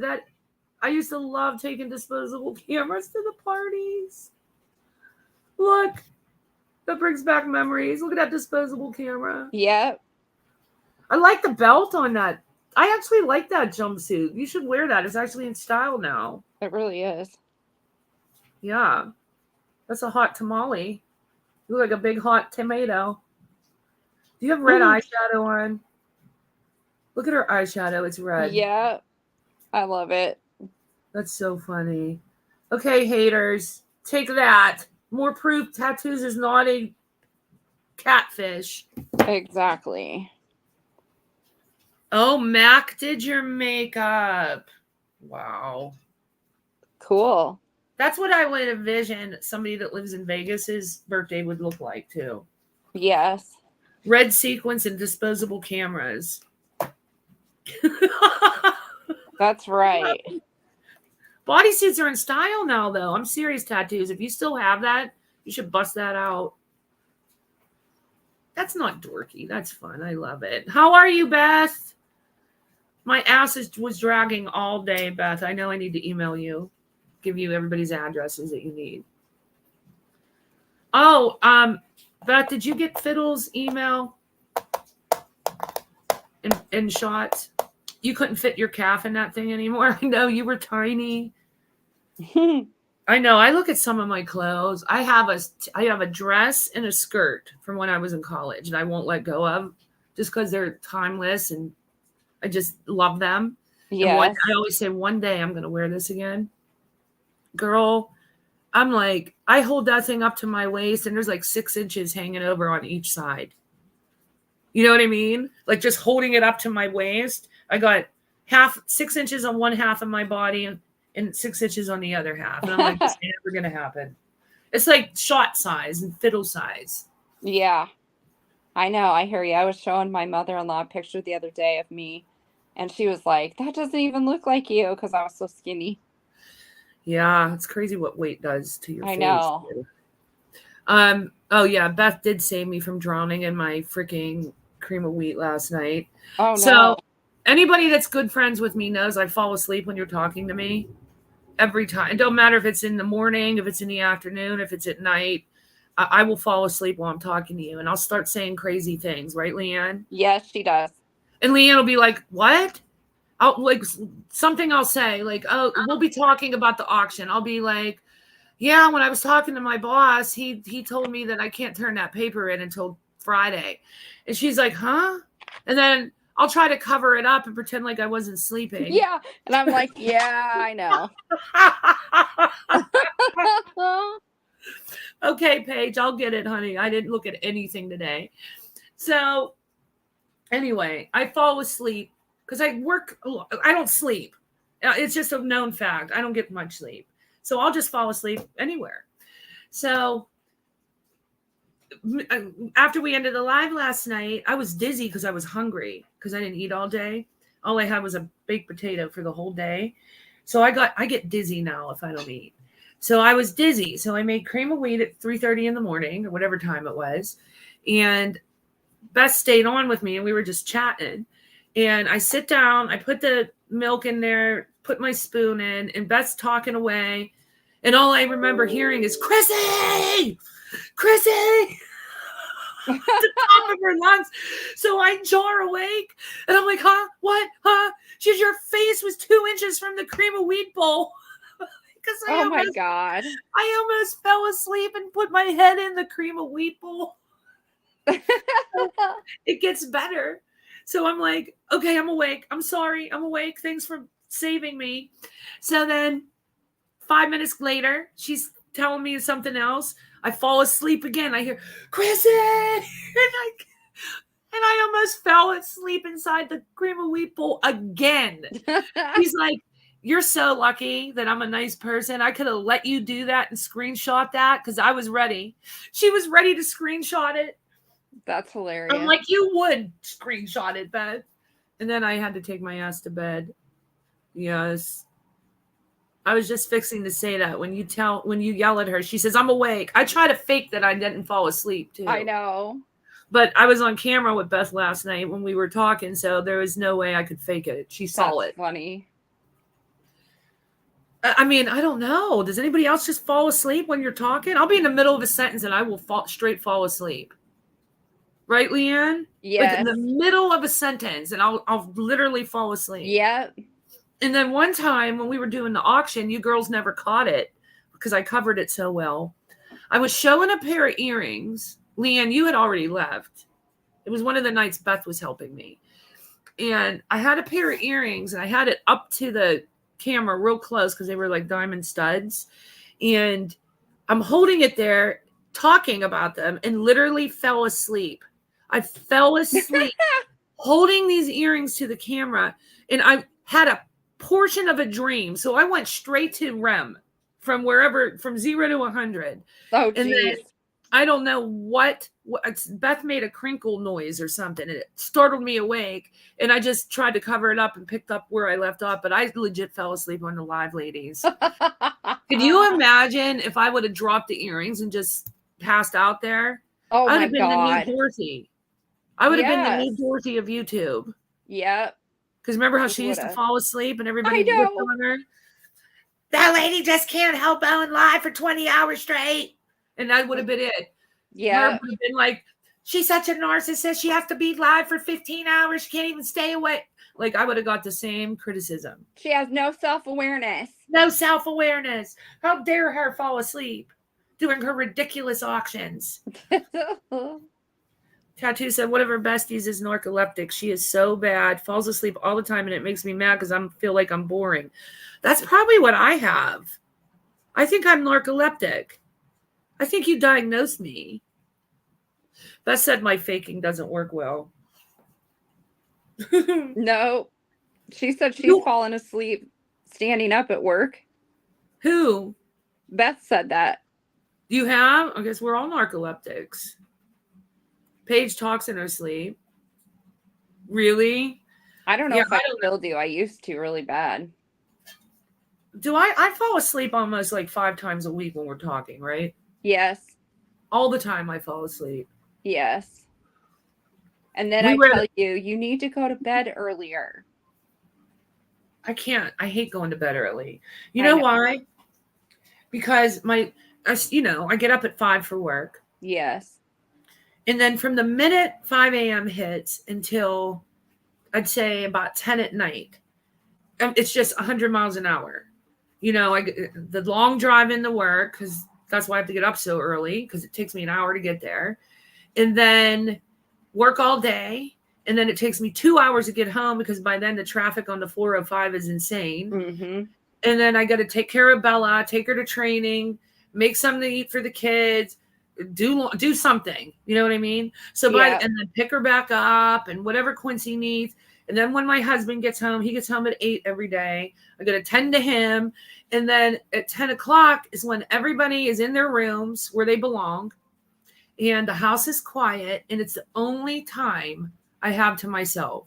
I used to love taking disposable cameras to the parties. Look, that brings back memories. Look at that disposable camera. Yep. I like the belt on that. I actually like that jumpsuit. You should wear that. It's actually in style now. It really is. Yeah. That's a hot tamale. You look like a big hot tomato. Do you have red eyeshadow on? Look at her eyeshadow. It's red. Yeah. I love it. That's so funny. Okay, haters. Take that. More proof tattoos is not a catfish. Exactly. Oh, Mac did your makeup. Wow. Cool. That's what I would envision somebody that lives in Vegas's birthday would look like too. Yes. Red sequins and disposable cameras. That's right. Bodysuits are in style now, though. I'm serious, tattoos. If you still have that, you should bust that out. That's not dorky. That's fun. I love it. How are you, Beth? My ass was dragging all day, Beth. I know I need to email you. Give you everybody's addresses that you need. Oh, Beth, did you get Fiddle's email in shots? You couldn't fit your calf in that thing anymore. I know you were tiny. I know. I look at some of my clothes. I have a dress and a skirt from when I was in college, and I won't let go of just because they're timeless and I just love them. Yeah. I always say one day I'm going to wear this again. Girl, I'm like, I hold that thing up to my waist and there's like 6 inches hanging over on each side. You know what I mean? Like just holding it up to my waist. I got 6 inches on one half of my body and 6 inches on the other half. And I'm like, this ain't never going to happen. It's like shot size and fiddle size. Yeah. I know. I hear you. I was showing my mother-in-law a picture the other day of me, and she was like, that doesn't even look like you, because I was so skinny. Yeah, it's crazy what weight does to your face. I know. Oh yeah, Beth did save me from drowning in my freaking cream of wheat last night. Oh no. So anybody that's good friends with me knows I fall asleep when you're talking to me every time. It don't matter if it's in the morning, if it's in the afternoon, if it's at night. I will fall asleep while I'm talking to you, and I'll start saying crazy things, right, Leanne? Yes, she does. And Leanne will be like, what? I'll say, like, oh, we'll be talking about the auction. I'll be like, yeah, when I was talking to my boss, he told me that I can't turn that paper in until Friday. And she's like, huh? And then I'll try to cover it up and pretend like I wasn't sleeping. Yeah. And I'm like, yeah, I know. Okay, Paige, I'll get it, honey. I didn't look at anything today. So anyway, I fall asleep because I don't sleep. It's just a known fact. I don't get much sleep. So I'll just fall asleep anywhere. So after we ended the live last night, I was dizzy because I was hungry because I didn't eat all day. All I had was a baked potato for the whole day. So I get dizzy now if I don't eat. So I was dizzy. So I made cream of wheat at 3:30 in the morning or whatever time it was. And Beth stayed on with me and we were just chatting. And I sit down, I put the milk in there, put my spoon in, and Beth's talking away. And all I remember hearing is, Chrissy! Chrissy! At the top of her lungs. So I jar awake and I'm like, huh? What? Huh? Your face was 2 inches from the cream of wheat bowl. Because Oh my God. I almost fell asleep and put my head in the cream of wheat bowl. It gets better. So I'm like, okay, I'm awake. I'm sorry. I'm awake. Thanks for saving me. So then 5 minutes later, she's telling me something else. I fall asleep again. I hear, Kristen! And I almost fell asleep inside the cream of wheat bowl again. He's like, you're so lucky that I'm a nice person. I could have let you do that and screenshot that because I was ready. She was ready to screenshot it. That's hilarious. I'm like, you would screenshot it, Beth. And then I had to take my ass to bed. Yes. I was just fixing to say that when you yell at her, she says, I'm awake. I try to fake that I didn't fall asleep too. I know. But I was on camera with Beth last night when we were talking, so there was no way I could fake it. She saw it. Funny. I mean, I don't know. Does anybody else just fall asleep when you're talking? I'll be in the middle of a sentence and I will straight fall asleep. Right, Leanne? Yes. Like in the middle of a sentence and I'll literally fall asleep. Yep. And then one time when we were doing the auction, you girls never caught it because I covered it so well. I was showing a pair of earrings. Leanne, you had already left. It was one of the nights Beth was helping me. And I had a pair of earrings and I had it up to the camera real close because they were like diamond studs. And I'm holding it there, talking about them, and literally fell asleep. I fell asleep holding these earrings to the camera. And I had a portion of a dream. So I went straight to REM from 0 to 100. Oh, and geez. I don't know what Beth made a crinkle noise or something, and it startled me awake. And I just tried to cover it up and picked up where I left off, but I legit fell asleep on the live ladies. Could you imagine if I would have dropped the earrings and just passed out there? Oh I would my have been God. the new Dorothy. I would have been the new Yes. Dorothy of YouTube. Yep. Because remember how You she used to would've. fall asleep and everybody I know. ripped on her? That lady just can't help going live for 20 hours straight. And that would have been it. Yeah. Herb would have been like, she's such a narcissist. She has to be live for 15 hours. She can't even stay awake. Like, I would have got the same criticism. She has no self-awareness. No self-awareness. How dare her fall asleep doing her ridiculous auctions? Tattoo said one of her besties is narcoleptic. She is so bad, falls asleep all the time, and it makes me mad because I feel like I'm boring. That's probably what I have. I think I'm narcoleptic. I think you diagnosed me. Beth said my faking doesn't work well. No. She said she's fallen asleep standing up at work. Who? Beth said that. You have? I guess we're all narcoleptics. Paige talks in her sleep. Really? I don't know Yeah, if I still do. I used to really bad. Do I fall asleep almost like 5 times a week when we're talking, right? Yes. All the time I fall asleep. Yes. And then I tell you, you need to go to bed earlier. I can't. I hate going to bed early. You know why? Because I get up at 5 for work. Yes. And then from the minute 5 a.m. hits until I'd say about 10 at night, it's just 100 miles an hour. The long drive into work, because that's why I have to get up so early, because it takes me an hour to get there. And then work all day. And then it takes me 2 hours to get home, because by then the traffic on the 405 is insane. Mm-hmm. And then I got to take care of Bella, take her to training, make something to eat for the kids, do something. You know what I mean? So and then pick her back up and whatever Quincy needs. And then when my husband gets home, he gets home at 8 every day. I got to tend to him. And then at 10 o'clock is when everybody is in their rooms where they belong. And the house is quiet. And it's the only time I have to myself.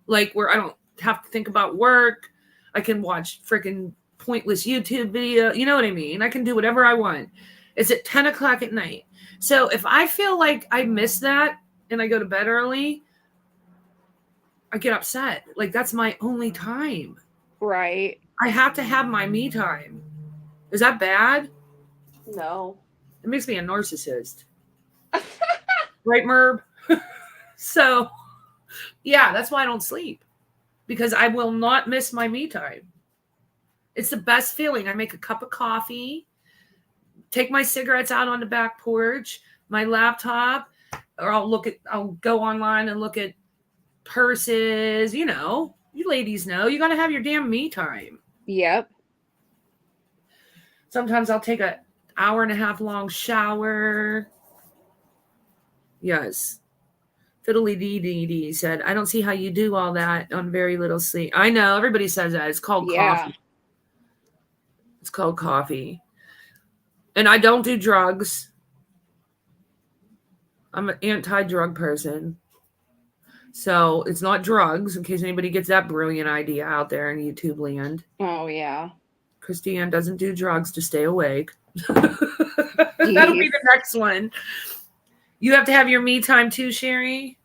Like where I don't have to think about work. I can watch freaking pointless YouTube video. You know what I mean? I can do whatever I want. It's at 10 o'clock at night. So if I feel like I miss that and I go to bed early, I get upset. Like that's my only time. Right. I have to have my me time. Is that bad? No. It makes me a narcissist. Right, Merb? So, yeah, that's why I don't sleep. because I will not miss my me time. It's the best feeling. I make a cup of coffee, take my cigarettes out on the back porch, my laptop, or I'll go online and look at purses. You know, you ladies know, you got to have your damn me time. Yep. Sometimes I'll take an hour and a half long shower. Yes. Fiddly dee dee dee said, I don't see how you do all that on very little sleep. I know. Everybody says that. It's called coffee. It's called coffee. And I don't do drugs. I'm an anti-drug person. So it's not drugs, in case anybody gets that brilliant idea out there in YouTube land. Oh, yeah. Christiane doesn't do drugs to stay awake. That'll be the next one. You have to have your me time too, Sherry.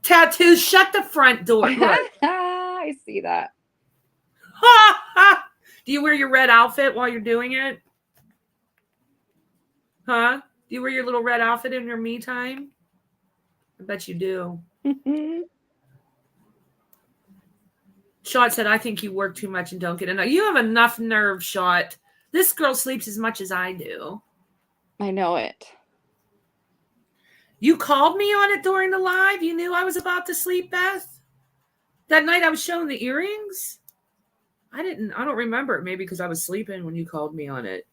Tattoos, shut the front door. I see that. Do you wear your red outfit while you're doing it? Huh? Do you wear your little red outfit in your me time? I bet you do. Shot said, I think you work too much and don't get enough. You have enough nerve, Shot. This girl sleeps as much as I do. I know it. You called me on it during the live? You knew I was about to sleep, Beth? That night I was showing the earrings? I don't remember. Maybe because I was sleeping when you called me on it.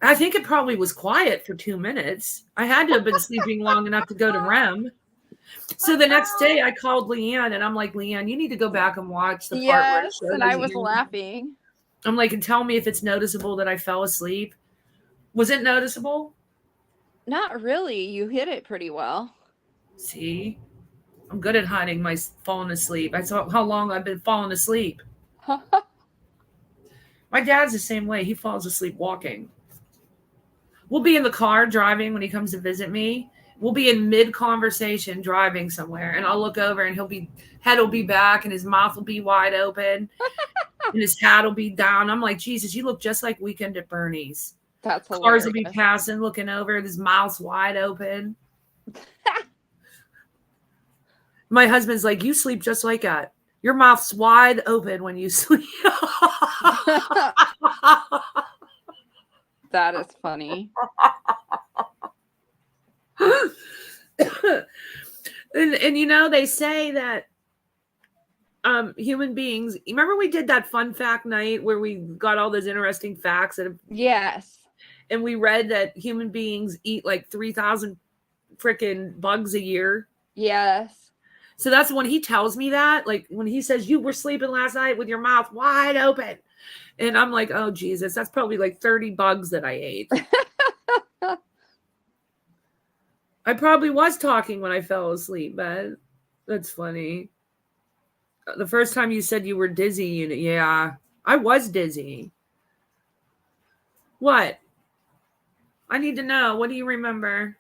I think it probably was quiet for 2 minutes. I had to have been sleeping long enough to go to REM. So the next day I called Leanne and I'm like, Leanne, you need to go back and watch the part where it showed and I the was earrings. laughing. I'm like, and tell me if it's noticeable that I fell asleep. Was it noticeable? Not really. You hit it pretty well. See? I'm good at hiding my falling asleep. That's how long I've been falling asleep. My dad's the same way. He falls asleep walking. We'll be in the car driving when he comes to visit me. We'll be in mid-conversation driving somewhere, and I'll look over, and head will be back, and his mouth will be wide open, and his hat will be down. I'm like, Jesus, you look just like Weekend at Bernie's. That's hilarious. Cars will be passing, looking over, his mouth's wide open. My husband's like, you sleep just like that. Your mouth's wide open when you sleep. That is funny. and you know, they say that human beings, remember we did that fun fact night where we got all those interesting facts Yes. And we read that human beings eat like 3,000 freaking bugs a year. Yes. So that's when he tells me that, like when he says, you were sleeping last night with your mouth wide open. And I'm like, oh, Jesus, that's probably like 30 bugs that I ate. I probably was talking when I fell asleep, but that's funny. The first time you said you were dizzy, yeah, I was dizzy. What? I need to know. What do you remember?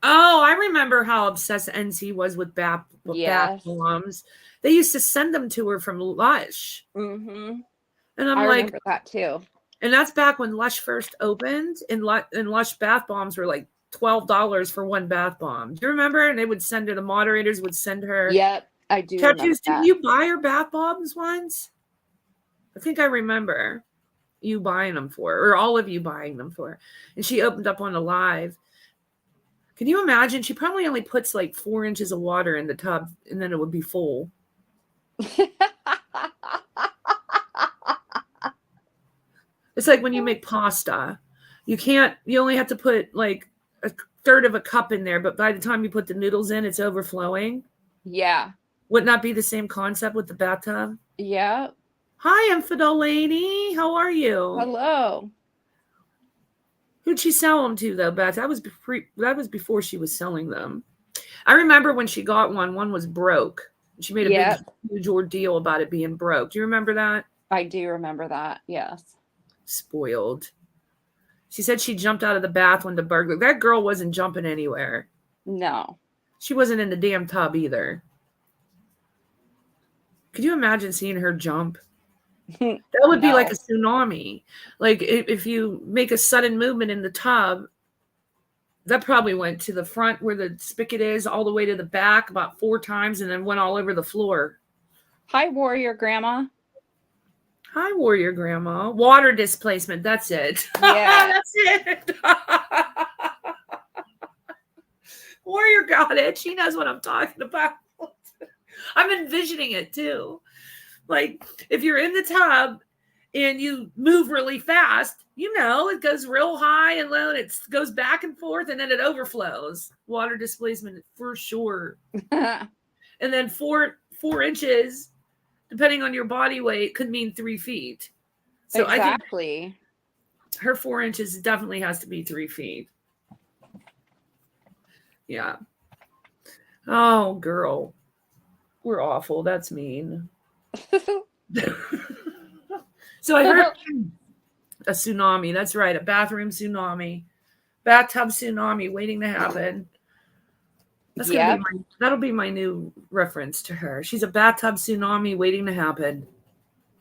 Oh, I remember how obsessed NC was with bath bombs. They used to send them to her from Lush. Mm-hmm. And I remember that too. And that's back when Lush first opened, and Lush bath bombs were like $12 for one bath bomb. Do you remember? And they would send her, the moderators would send her. Yep, I do. Tattoos. Did you buy her bath bombs once? I think I remember you buying them for her, or all of you buying them for her. And she opened up on a live. Can you imagine? She probably only puts like 4 inches of water in the tub, and then it would be full. It's like when you make pasta. You only have to put like a third of a cup in there, but by the time you put the noodles in, it's overflowing. Yeah. Wouldn't that be the same concept with the bathtub? Yeah. Hi, Infidel Lady. How are you? Hello. Who'd she sell them to, though, Beth? That was before she was selling them. I remember when she got one was broke. She made a big, huge ordeal about it being broke. Do you remember that? I do remember that, yes. Spoiled. She said she jumped out of the bath when the burglar. That girl wasn't jumping anywhere. No. She wasn't in the damn tub either. Could you imagine seeing her jump? That would be like a tsunami. Like if you make a sudden movement in the tub, that probably went to the front where the spigot is, all the way to the back about 4 times, and then went all over the floor. Hi, Warrior Grandma. Hi, Warrior Grandma. Water displacement. That's it. Yeah. That's it. Warrior got it. She knows what I'm talking about. I'm envisioning it too. Like if you're in the tub and you move really fast, it goes real high and low and it goes back and forth and then it overflows. Water displacement for sure. And then 4 inches, depending on your body weight, could mean 3 feet. So exactly. I think her 4 inches definitely has to be 3 feet. Yeah. Oh, girl. We're awful. That's mean. So I heard a tsunami. That's right. A bathroom tsunami. Bathtub tsunami waiting to happen. That's gonna be that'll be my new reference to her. She's a bathtub tsunami waiting to happen.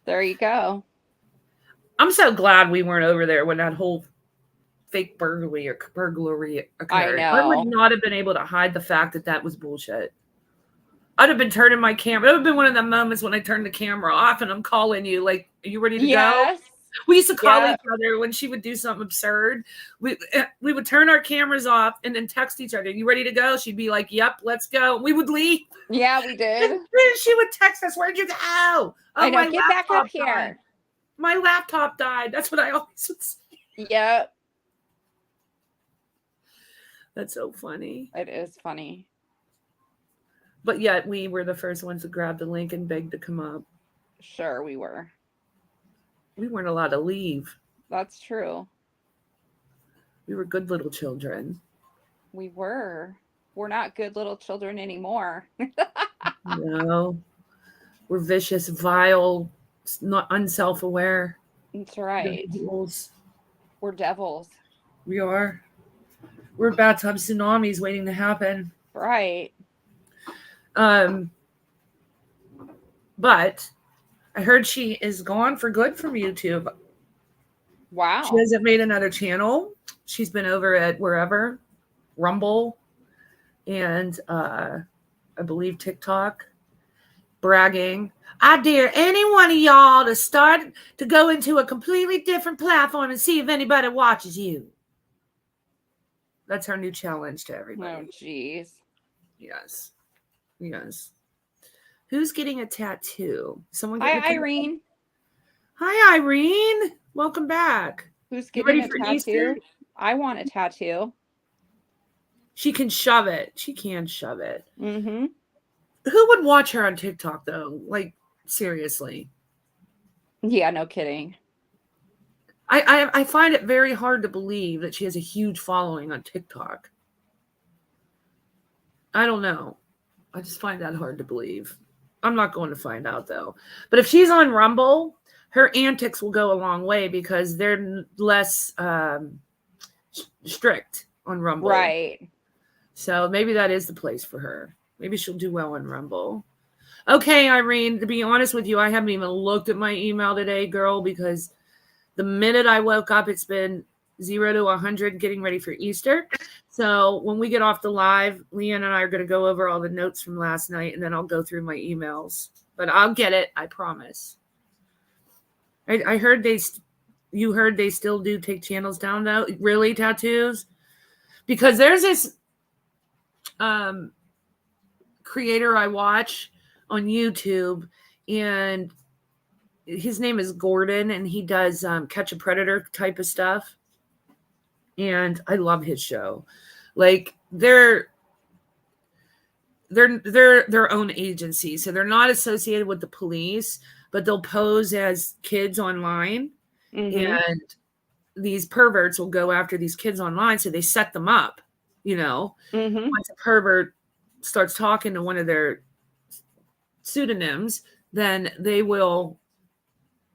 There you go. I'm so glad we weren't over there when that whole fake burglary occurred. I know. I would not have been able to hide the fact that was bullshit. I'd have been turning my camera. It would have been one of the moments when I turned the camera off and I'm calling you, like, are you ready to go? We used to call each other when she would do something absurd. We would turn our cameras off and then text each other. You ready to go? She'd be like, yep, let's go. We would leave. Yeah, we did. And she would text us, where'd you go? Oh, I know, get back up here. Died. My laptop died. That's what I always would say. Yep. That's so funny. It is funny. But yet we were the first ones to grab the link and beg to come up. Sure, we were. We weren't allowed to leave. That's true. We were good little children. We were. We're not good little children anymore. No. We're vicious, vile, not unself-aware. That's right. Devils. We're devils. We are. We're bathtub tsunamis waiting to happen. Right. But I heard she is gone for good from YouTube. Wow. She hasn't made another channel. She's been over at wherever, Rumble, and I believe TikTok, bragging. I dare any one of y'all to go into a completely different platform and see if anybody watches you. That's her new challenge to everybody. Oh, jeez. Yes. Yes. Who's getting a tattoo? Someone Hi, getting Irene. Hi, Irene. Welcome back. Who's getting a tattoo? Easter? I want a tattoo. She can shove it. She can shove it. Mm-hmm. Who would watch her on TikTok, though? Like, seriously. Yeah, no kidding. I find it very hard to believe that she has a huge following on TikTok. I don't know. I just find that hard to believe. I'm not going to find out, though. But if she's on Rumble, her antics will go a long way because they're less strict on Rumble. Right. So maybe that is the place for her. Maybe she'll do well on Rumble. Okay, Irene, to be honest with you, I haven't even looked at my email today, girl, because the minute I woke up, it's been 0 to 100 getting ready for Easter. So when we get off the live, Leanne and I are going to go over all the notes from last night, and then I'll go through my emails. But I'll get it, I promise. I heard you heard they still do take channels down, though? Really, tattoos? Because there's this creator I watch on YouTube, and his name is Gordon, and he does Catch a Predator type of stuff. And I love his show. Like they're their own agency, so they're not associated with the police, but they'll pose as kids online, and these perverts will go after these kids online. So they set them up, once a pervert starts talking to one of their pseudonyms, then they will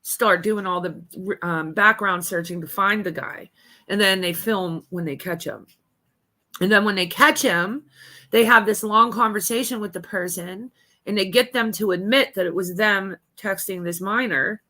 start doing all the background searching to find the guy. And then they film when they catch him. And then when they catch him, they have this long conversation with the person, and they get them to admit that it was them texting this minor.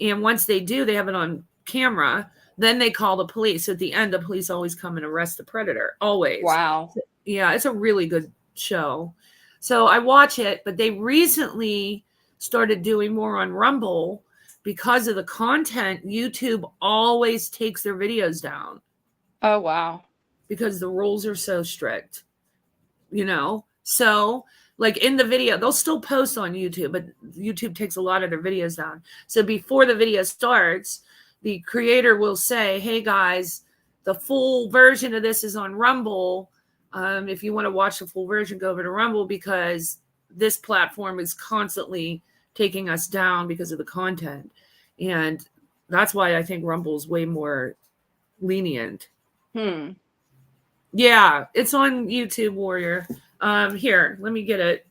And once they do, they have it on camera. Then they call the police. So at the end, the police always come and arrest the predator. Always. Wow. Yeah, it's a really good show. So I watch it, but they recently started doing more on Rumble, because of the content, YouTube always takes their videos down. Oh, wow. Because the rules are so strict, you know? So, like in the video, they'll still post on YouTube, but YouTube takes a lot of their videos down. So before the video starts, the creator will say, hey guys, the full version of this is on Rumble. If you want to watch the full version, go over to Rumble, because this platform is constantly taking us down because of the content. And that's why I think Rumble is way more lenient. Yeah, it's on YouTube, Warrior. Here, let me get it.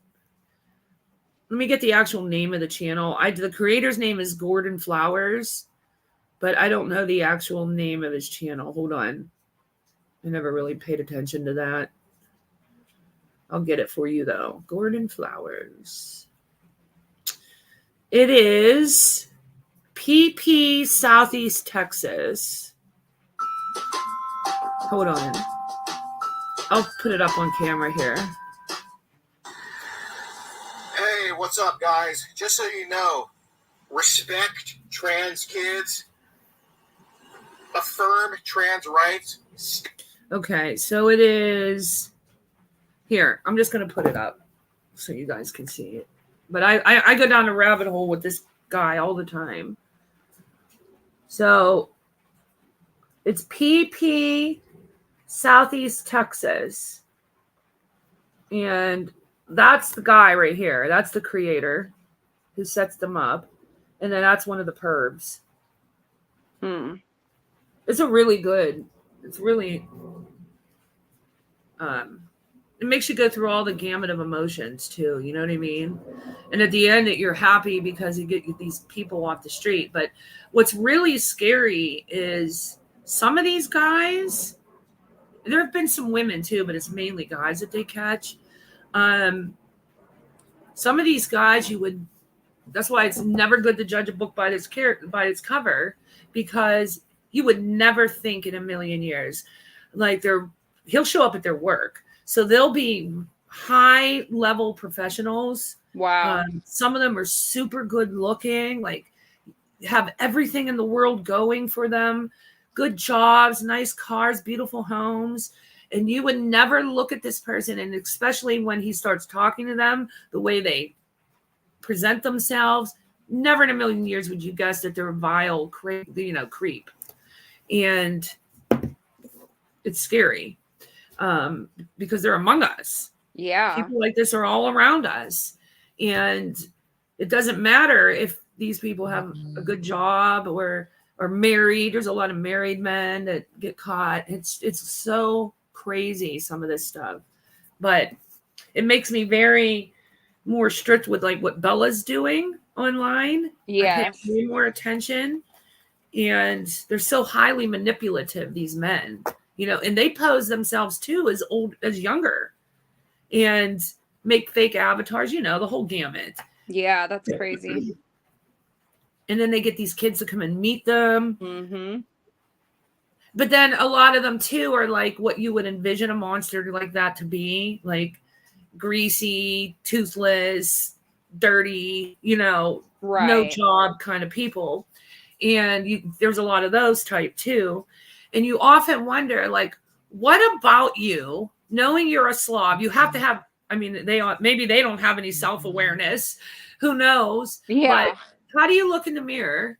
Let me get the actual name of the channel. The creator's name is Gordon Flowers, but I don't know the actual name of his channel. Hold on. I never really paid attention to that. I'll get it for you, though. Gordon Flowers. It is PP Southeast Texas. Hold on. I'll put it up on camera here. Hey, what's up, guys? Just so you know, respect trans kids, affirm trans rights. Okay, so it is here. I'm just going to put it up so you guys can see it. But I go down a rabbit hole with this guy all the time. So it's PP Southeast Texas. And that's the guy right here. That's the creator who sets them up. And then that's one of the pervs. It's a really good, it's really, it makes you go through all the gamut of emotions too. You know what I mean? And at the end, you're happy because you get these people off the street. But what's really scary is some of these guys, there have been some women too, but it's mainly guys that they catch. Some of these guys, that's why it's never good to judge a book by its cover, because you would never think in a million years, like he'll show up at their work. So they'll be high level professionals. Wow. Some of them are super good looking, like have everything in the world going for them, good jobs, nice cars, beautiful homes. And you would never look at this person, and especially when he starts talking to them, the way they present themselves, never in a million years would you guess that they're a vile, creep. And it's scary because they're among us. Yeah. People like this are all around us. And it doesn't matter if these people have a good job or are married. There's a lot of married men that get caught. It's so crazy, some of this stuff. But it makes me very more strict with like what Bella's doing online. Yeah. I pay way more attention. And they're so highly manipulative, these men, and they pose themselves too as younger and make fake avatars, the whole gamut. Yeah, that's crazy. And then they get these kids to come and meet them. Mm-hmm. But then a lot of them too are like what you would envision a monster like that to be, like greasy, toothless, dirty, right. No job kind of people. And there's a lot of those type too. And you often wonder, like, what about you, knowing you're a slob? You have to have, maybe they don't have any self-awareness. Who knows? Yeah. But how do you look in the mirror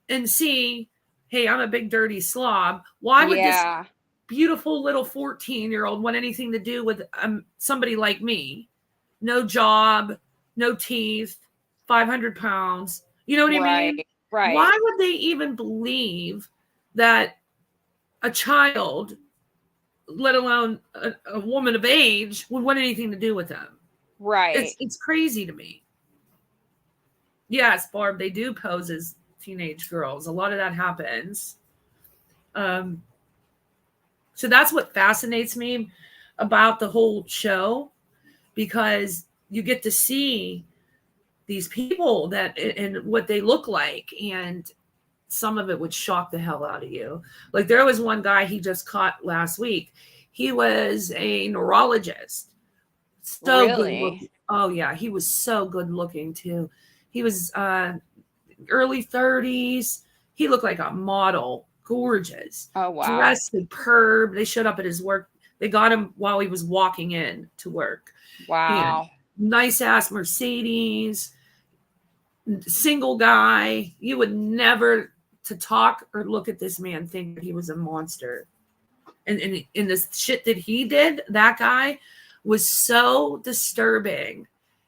and see, hey, I'm a big dirty slob? Why would this beautiful little 14-year-old want anything to do with somebody like me? No job, no teeth, 500 pounds. You know what I mean? Right. Why would they even believe that a child, let alone a woman of age, would want anything to do with them? Right. It's crazy to me. Yes, Barb, they do pose as teenage girls. A lot of that happens. So that's what fascinates me about the whole show, because you get to see these people and what they look like, and some of it would shock the hell out of you. Like there was one guy he just caught last week. He was a neurologist. So really? good. Oh yeah, he was so good looking too. He was early 30s. He looked like a model, gorgeous. Oh, wow. Dressed superb. They showed up at his work. They got him while he was walking in to work. Wow. And nice ass Mercedes, single guy. You would never to talk or look at this man think that he was a monster. And in the shit that he did, that guy was so disturbing.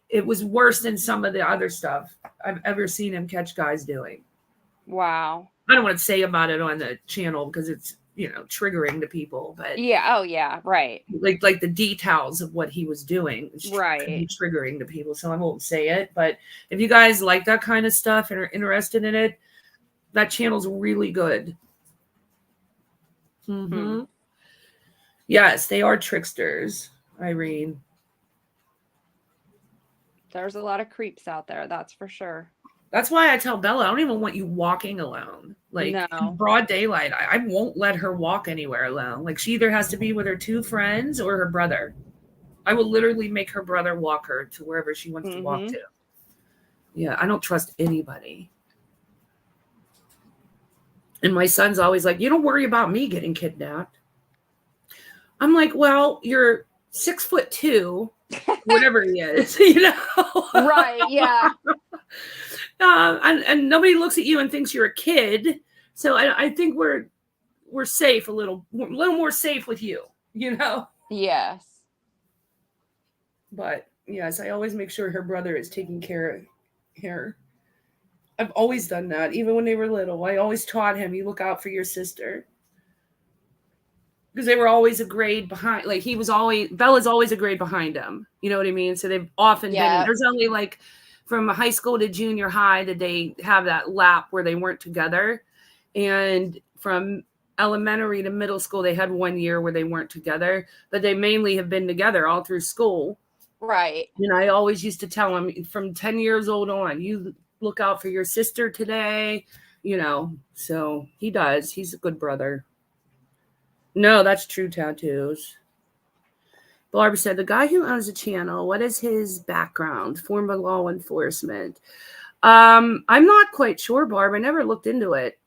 It was worse than some of the other stuff I've ever seen him catch guys doing. Wow. I don't want to say about it on the channel because it's, triggering to people, but Yeah. Oh, yeah. Right. like the details of what he was doing Right. can be triggering to people. So I won't say it, but if you guys like that kind of stuff and are interested in it, that channel's really good. Mm-hmm. Yes, they are tricksters, Irene. There's a lot of creeps out there, that's for sure. That's why I tell Bella, I don't even want you walking alone. Like, No. in broad daylight, I won't let her walk anywhere alone. Like, she either has to be with her 2 friends or her brother. I will literally make her brother walk her to wherever she wants to walk to. Yeah, I don't trust anybody. And my son's always like, you don't worry about me getting kidnapped. I'm like, well, you're 6'2", whatever he is, Right, yeah. And nobody looks at you and thinks you're a kid. So I think we're safe a little more safe with you, Yes. But yes, I always make sure her brother is taking care of her. I've always done that. Even when they were little, I always taught him, you look out for your sister. Because they were always a grade behind. Like Bella's always a grade behind him. You know what I mean? So they've often been, there's only like from high school to junior high did they have that lap where they weren't together. And from elementary to middle school, they had 1 year where they weren't together, but they mainly have been together all through school. Right. And I always used to tell him from 10 years old on, you look out for your sister today, so he does. He's a good brother. No, that's true tattoos. Barb said, the guy who owns the channel, what is his background? Former law enforcement. I'm not quite sure, Barb. I never looked into it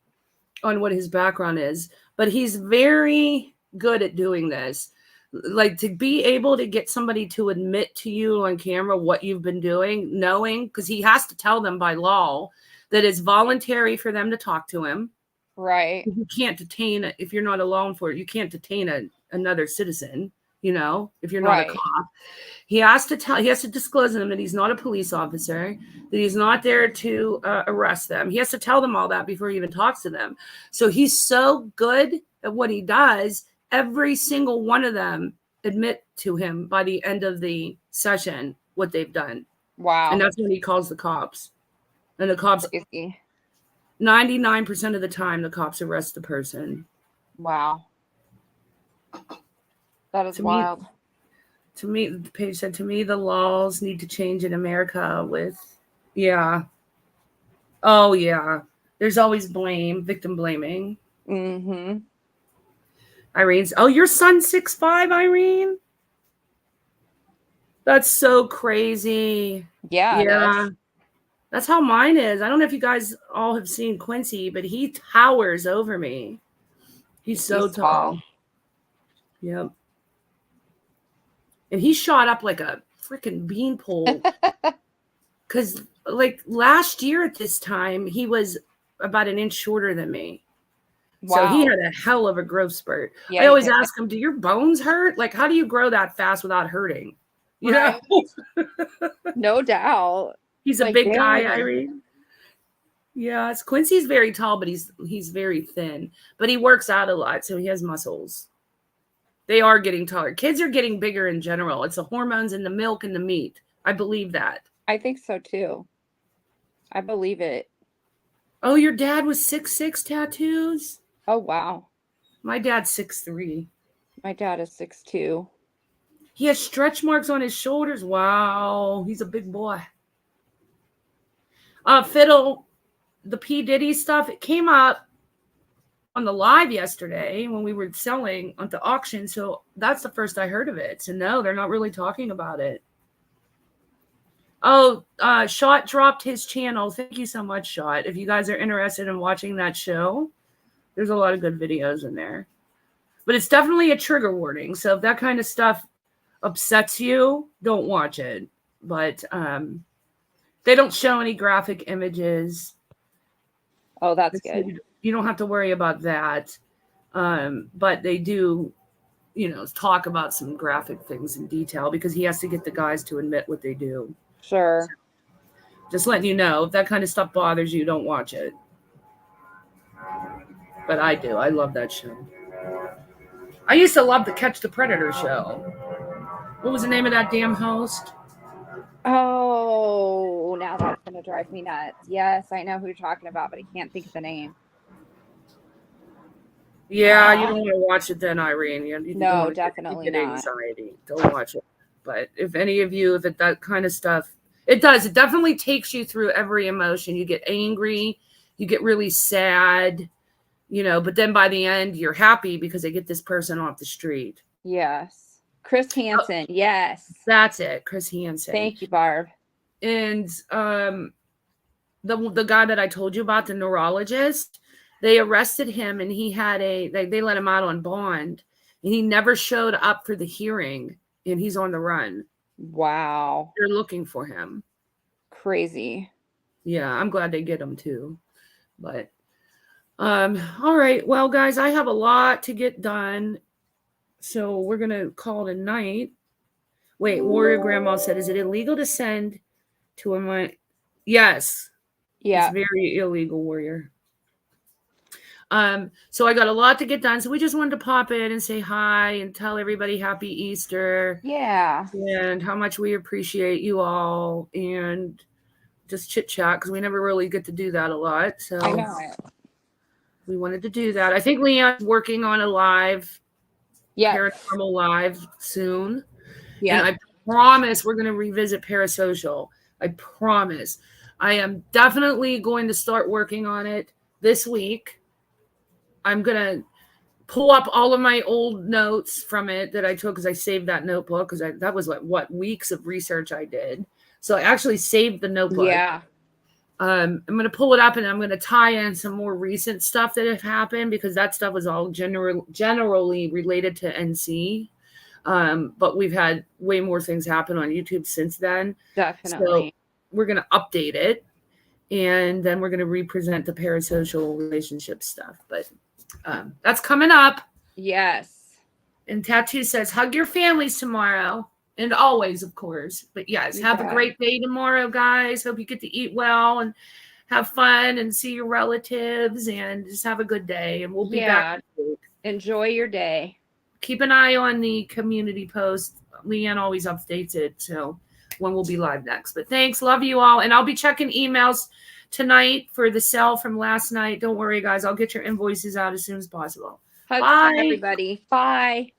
on what his background is, but he's very good at doing this. Like to be able to get somebody to admit to you on camera what you've been doing, knowing, because he has to tell them by law that it's voluntary for them to talk to him. Right. You can't detain, if you're not a law enforcement, you can't detain another citizen, if you're not a cop. He has to disclose to them that he's not a police officer, that he's not there to arrest them. He has to tell them all that before he even talks to them. So he's so good at what he does. Every single one of them admit to him by the end of the session what they've done. Wow. And that's when he calls the cops. And the cops, 99% of the time, the cops arrest the person. Wow. That is wild. To me, the page said, to me, the laws need to change in America yeah. Oh, yeah. There's always victim blaming. Mm-hmm. Irene's, your son's 6'5", Irene? That's so crazy. Yeah. That's how mine is. I don't know if you guys all have seen Quincy, but he towers over me. He's so tall. Yep. And he shot up like a freaking beanpole. Because like last year at this time, he was about an inch shorter than me. Wow. So he had a hell of a growth spurt. I always ask him, do your bones hurt? Like, how do you grow that fast without hurting? Right. No doubt. He's a big guy, Irene. Yes, Quincy's very tall, but he's very thin. But he works out a lot, so he has muscles. They are getting taller. Kids are getting bigger in general. It's the hormones in the milk and the meat. I believe that. I think so too. I believe it. Oh, your dad was 6'6" tattoos? Oh, wow. My dad's 6'3". My dad is 6'2". He has stretch marks on his shoulders. Wow, he's a big boy. Fiddle, the P. Diddy stuff, it came up on the live yesterday when we were selling on the auction. So that's the first I heard of it. So no, they're not really talking about it. Oh, Shot dropped his channel. Thank you so much, Shot. If you guys are interested in watching that show, there's a lot of good videos in there. But it's definitely a trigger warning. So if that kind of stuff upsets you, don't watch it. But they don't show any graphic images. Oh, that's good. You don't have to worry about that. But they do, talk about some graphic things in detail because he has to get the guys to admit what they do. Sure. Just letting you know, if that kind of stuff bothers you, don't watch it. But I do. I love that show. I used to love the Catch the Predator show. What was the name of that damn host? Oh, now that's going to drive me nuts. Yes, I know who you're talking about, but I can't think of the name. Yeah, you don't want to watch it then, Irene. No, definitely get not. anxiety. Don't watch it. But if any of you, if it, that kind of stuff, it does. It definitely takes you through every emotion. You get angry. You get really sad. But then by the end, you're happy because they get this person off the street. Yes. Chris Hansen. Yes. That's it. Chris Hansen. Thank you, Barb. And the guy that I told you about, the neurologist, they arrested him and he had they let him out on bond and he never showed up for the hearing and he's on the run. Wow. They're looking for him. Crazy. Yeah, I'm glad they get him too. But all right. Well, guys, I have a lot to get done. So we're going to call it a night. Wait, Warrior Grandma said, is it illegal to send to a Yes. Yeah. It's very illegal, Warrior. So I got a lot to get done. So we just wanted to pop in and say hi and tell everybody happy Easter. Yeah. And how much we appreciate you all and just chit chat because we never really get to do that a lot. So I know. We wanted to do that. I think Leon's working on a live, paranormal live soon. Yeah. And I promise we're going to revisit Parasocial. I promise. I am definitely going to start working on it this week. I'm going to pull up all of my old notes from it that I took because I saved that notebook because that was what weeks of research I did. So I actually saved the notebook. Yeah. I'm going to pull it up and I'm going to tie in some more recent stuff that have happened because that stuff was all generally related to NC. But we've had way more things happen on YouTube since then. Definitely. So we're going to update it and then we're going to represent the parasocial relationship stuff. But that's coming up. Yes. And Tattoo says, hug your families tomorrow. And always, of course. But yes, have a great day tomorrow, guys. Hope you get to eat well and have fun and see your relatives and just have a good day. And we'll be back. Enjoy your day. Keep an eye on the community post. Leanne always updates it. So when we'll be live next. But thanks. Love you all. And I'll be checking emails tonight for the sale from last night. Don't worry, guys. I'll get your invoices out as soon as possible. Hugs Bye. to everybody. Bye.